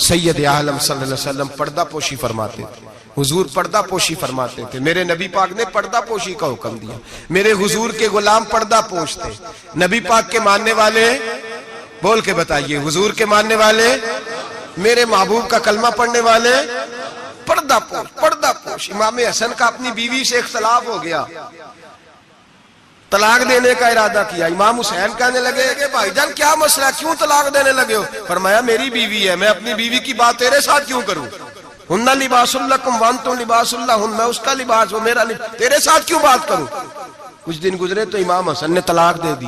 سید عالم صلی اللہ علیہ وسلم پردہ پوشی فرماتے تھے، حضور پردہ پوشی فرماتے تھے، میرے نبی پاک نے پردہ پوشی کا حکم دیا، میرے حضور کے غلام پردہ پوش تھے، نبی پاک کے ماننے والے بول کے بتائیے، حضور کے ماننے والے، میرے محبوب کا کلمہ پڑھنے والے، پردہ پوش، پردہ پوش۔ امام حسن کا اپنی بیوی سے اختلاف ہو گیا، طلاق دینے کا ارادہ کیا، امام حسین کہنے لگے کہ بھائی جان کیا مسئلہ، کیوں طلاق دینے لگے ہو؟ فرمایا میری بیوی ہے، میں اپنی بیوی کی بات تیرے ساتھ کیوں کروں؟ ہن لباس لکم وانتم لباس لہن، میں اس کا لباس ہوں، میرا لباس، تیرے ساتھ کیوں بات کروں؟ کچھ دن گزرے تو امام حسن نے طلاق دے دی۔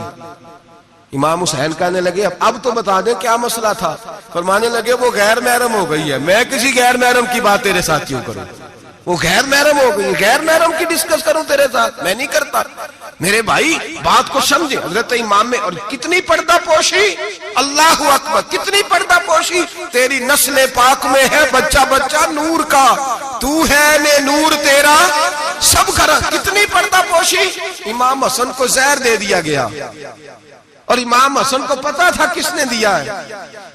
امام حسین کہنے لگے اب تو بتا دیں کیا مسئلہ تھا؟ فرمانے لگے وہ غیر محرم ہو گئی ہے، میں کسی غیر محرم کی بات تیرے ساتھ کیوں کروں؟ وہ غیر محرم ہو گئی، غیر محرم کی ڈسکس کروں تیرے ساتھ؟ میں نہیں کرتا۔ میرے بھائی بات کو سمجھے، حضرت امام میں اور کتنی پردہ پوشی، اللہ اکبر، کتنی پردہ پوشی، تیری نسل پاک میں ہے بچہ بچہ نور کا، تو ہے نے نور تیرا سب کرا، کتنی پردہ پوشی۔ امام حسن کو زہر دے دیا گیا اور امام حسن کو پتا تھا کس نے دیا ہے۔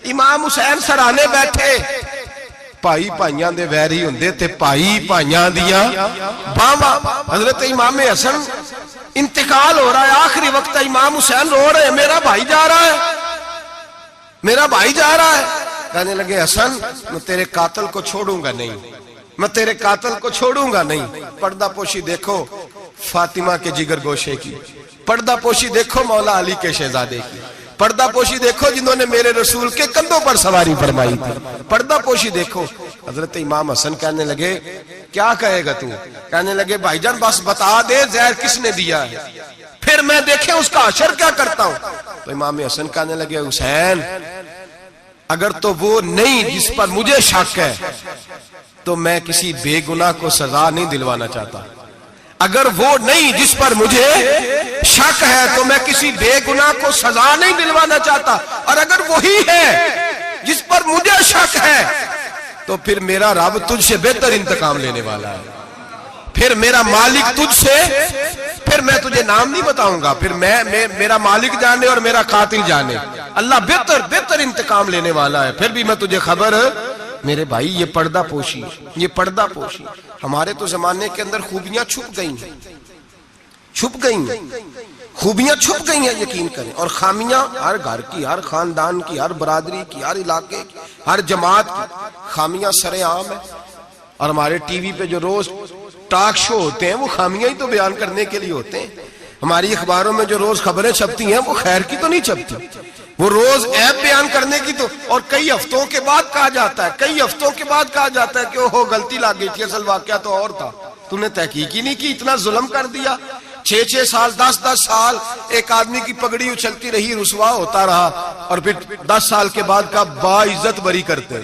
امام حسین سرانے بیٹھے، پائی پائیاں دے ویری ہوندے تے پائی پائیاں دیا باواں۔ حضرت امام حسن انتقال ہو رہا ہے، آخری وقت امام حسین رو رہے ہیں، میرا بھائی جا رہا ہے، میرا بھائی جا رہا ہے۔ کہنے لگے حسن میں تیرے قاتل کو چھوڑوں گا نہیں، میں تیرے قاتل کو چھوڑوں گا نہیں۔ پردہ پوشی دیکھو فاطمہ کے جگر گوشے کی، پردہ پوشی دیکھو مولا علی کے شہزادے کی، پردہ پوشی دیکھو جنہوں نے میرے رسول کے کندھوں پر سواری فرمائی تھی، پردہ پوشی دیکھو۔ حضرت امام حسن کہنے لگے کیا کہے گا تو؟ کہنے لگے بھائی جان بس بتا دے زہر کس نے دیا ہے، پھر میں دیکھیں اس کا حشر کیا کرتا ہوں۔ تو امام حسن کہنے لگے حسین اگر تو وہ نہیں جس پر مجھے شک ہے تو میں کسی بے گناہ کو سزا نہیں دلوانا چاہتا، اگر وہ نہیں جس پر مجھے شک ہے تو میں کسی بے گناہ کو سزا نہیں دلوانا چاہتا، اور اگر وہی ہے جس پر مجھے شک ہے تو پھر میرا رب تجھ سے بہتر انتقام لینے والا ہے، پھر میرا مالک تجھ سے، پھر میں تجھے نام نہیں بتاؤں گا، پھر میرا مالک جانے اور میرا قاتل جانے، اللہ بہتر انتقام لینے والا ہے، پھر بھی میں تجھے خبر۔ میرے بھائی یہ پردہ پوشی، یہ پردہ پوشی۔ ہمارے تو زمانے کے اندر خوبیاں چھپ گئی ہیں، چھپ گئی ہیں، خوبیاں چھپ گئی ہیں یقین کریں، اور خامیاں ہر گھر کی، ہر خاندان کی، ہر برادری کی، ہر علاقے کی، ہر جماعت کی خامیاں سرے عام ہیں۔ اور ہمارے ٹی وی پہ جو روز ٹاک شو ہوتے ہیں وہ خامیاں ہی تو بیان کرنے کے لیے ہوتے ہیں، ہماری اخباروں میں جو روز خبریں چھپتی ہیں وہ خیر کی تو نہیں چھپتی، وہ روز عیب بیان کرنے کی تو، اور کئی ہفتوں کے بعد کہا جاتا ہے، کئی ہفتوں کے بعد کہا جاتا ہے کہ اوہو غلطی لگ گئی تھی، اصل واقعہ تو اور تھا، تو نے تحقیق ہی نہیں کی، اتنا ظلم کر دیا۔ 6 سال 10 سال ایک آدمی کی پگڑی اچھلتی رہی، رسوا ہوتا رہا، اور پھر 10 سال کے بعد کا باعزت بری کرتے۔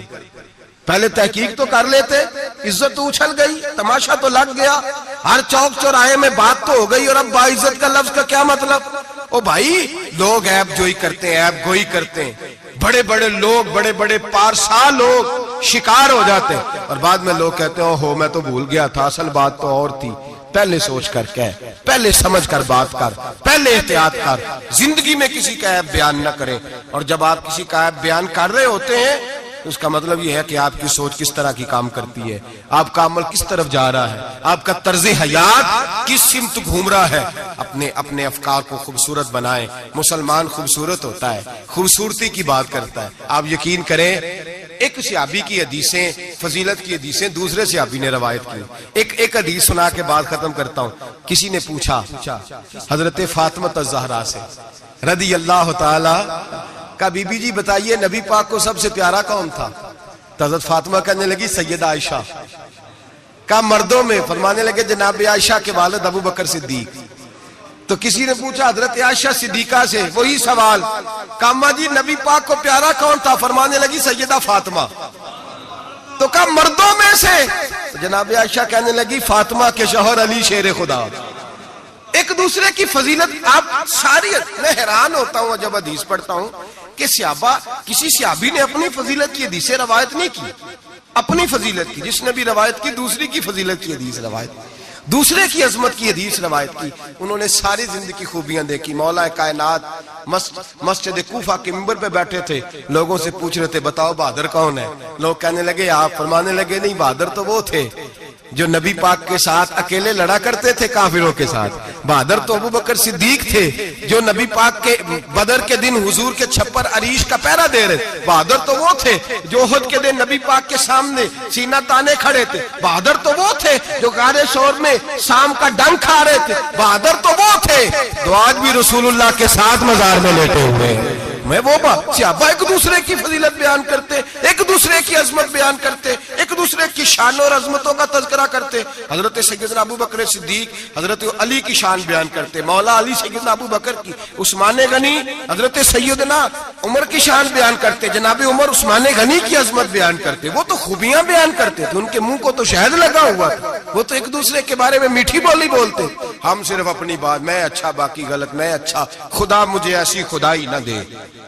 پہلے تحقیق تو کر لیتے، عزت تو اچھل گئی، تماشا تو لگ گیا، ہر چوک چوراہے میں بات تو ہو گئی، اور اب باعزت کا لفظ کا کیا مطلب؟ او بھائی لوگ عیب جوئی کرتے ہیں، عیب گوئی کرتے ہیں، بڑے بڑے لوگ، بڑے بڑے پارسا لوگ شکار ہو جاتے ہیں، اور بعد میں لوگ کہتے ہیں اوہو میں تو بھول گیا تھا، اصل بات تو اور تھی۔ پہلے سوچ کر کہہ، پہلے سمجھ کر بات کر، پہلے احتیاط کر، زندگی میں کسی کا عیب بیان نہ کریں، اور جب آپ کسی کا عیب بیان کر رہے ہوتے ہیں اس کا مطلب یہ ہے کہ آپ کی سوچ کس طرح کی کام کرتی ہے، آپ کا عمل کس طرف جا رہا ہے، آپ کا طرز حیات کس سمت گھوم رہا ہے۔ اپنے افکار کو خوبصورت بنائیں۔ مسلمان خوبصورت ہوتا ہے، خوبصورتی کی بات کرتا ہے۔ آپ یقین کریں ایک صحابی کی حدیثیں، فضیلت کی حدیثیں دوسرے صحابی نے روایت کی، ایک حدیث سنا کے بعد ختم کرتا ہوں۔ کسی نے پوچھا حضرت فاطمہ الزہرا سے رضی اللہ تعالی کا، بی بی جی بتائیے نبی پاک کو سب سے پیارا کون تھا؟ حضرت فاطمہ کہنے لگی سیدہ عائشہ۔ کہا مردوں میں، فرمانے لگے جناب عائشہ کے والد ابو بکر صدیق۔ تو کسی نے پوچھا حضرت عائشہ صدیقہ سے وہی سوال، کہا اماں جی نبی پاک کو پیارا کون تھا؟ فرمانے لگی سیدہ فاطمہ۔ تو کہا مردوں میں سے؟ جناب عائشہ کہنے لگی فاطمہ کے شوہر علی شیر خدا۔ ایک دوسرے کی فضیلت، آپ ساری، میں حیران ہوتا ہوں جب حدیث پڑھتا ہوں کہ صحابہ، کسی صحابی نے اپنی فضیلت کی حدیث روایت نہیں کی، اپنی فضیلت کی، جس نے بھی روایت کی دوسری کی فضیلت کی حدیث روایت، دوسرے کی عظمت کی حدیث روایت کی۔ انہوں نے ساری زندگی کی خوبیاں دیکھی۔ مولا کائنات مسجد کوفہ کے منبر پہ بیٹھے تھے، لوگوں سے پوچھ رہے تھے بتاؤ بہادر کون ہے؟ لوگ کہنے لگے آپ، فرمانے لگے نہیں، بہادر تو وہ تھے جو نبی پاک کے ساتھ اکیلے لڑا کرتے تھے کافروں کے ساتھ۔ بہادر تو ابو بکر صدیق تھے جو نبی پاک کے بدر کے دن حضور کے چھپر عریش کا پہرا دے رہے۔ بہادر تو وہ تھے جو احد کے دن نبی پاک کے سامنے سینہ تانے کھڑے تھے۔ بہادر تو وہ تھے جو غار ثور میں شام کا ڈنگ کھا رہے تھے۔ بہادر تو وہ تھے جو آج بھی رسول اللہ کے ساتھ مزار میں لیٹے ہوئے ہیں۔ میں وہ صحابہ ایک دوسرے کی فضیلت بیان کرتے، ایک دوسرے کی عظمت بیان کرتے، ایک دوسرے کی شان اور عظمتوں کا تذکرہ کرتے۔ حضرت سیدنا ابو بکر صدیق حضرت علی کی شان بیان کرتے، مولا علی سیدنا ابو بکر کی، عثمان غنی حضرت سیدنا عمر کی شان بیان کرتے، جناب عمر عثمان غنی کی عظمت بیان کرتے۔ وہ تو خوبیاں بیان کرتے تھے، ان کے منہ کو تو شہد لگا ہوا تھا، وہ تو ایک دوسرے کے بارے میں میٹھی بولی بولتے۔ ہم صرف اپنی بات، میں اچھا باقی غلط، میں اچھا، خدا مجھے ایسی خدائی نہ دے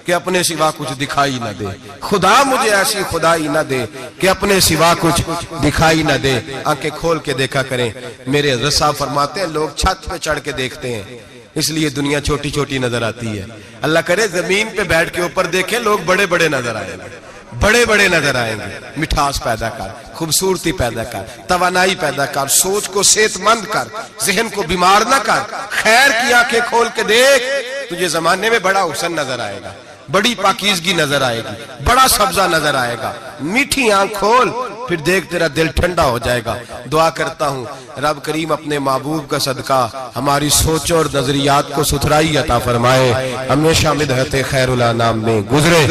کہ اپنے سوا کچھ دکھائی نہ دے، خدا مجھے ایسی خدائی نہ دے کہ اپنے سوا کچھ دکھائی نہ دے۔ آنکھیں کھول کے دیکھا کریں، میرے رسا فرماتے ہیں لوگ چھت پہ چڑھ کے دیکھتے ہیں اس لیے دنیا چھوٹی چھوٹی نظر آتی ہے۔ اللہ کرے زمین پہ بیٹھ کے اوپر دیکھیں لوگ بڑے بڑے نظر آئیں گے، بڑے بڑے نظر آئیں گے۔ مٹھاس پیدا کر، خوبصورتی پیدا کر، توانائی پیدا کر، سوچ کو صحت مند کر، ذہن کو بیمار نہ کر، خیر کی آنکھیں کھول کے دیکھ، تجھے زمانے میں بڑا حسن نظر آئے گا، بڑی پاکیزگی نظر آئے گی، بڑا سبزہ نظر آئے گا۔ میٹھی آنکھ کھول، پھر دیکھ تیرا دل ٹھنڈا ہو جائے گا۔ دعا کرتا ہوں رب کریم اپنے محبوب کا صدقہ ہماری سوچوں اور نظریات کو ستھرائی عطا فرمائے، ہمیشہ مدحت خیر الانام میں گزرے۔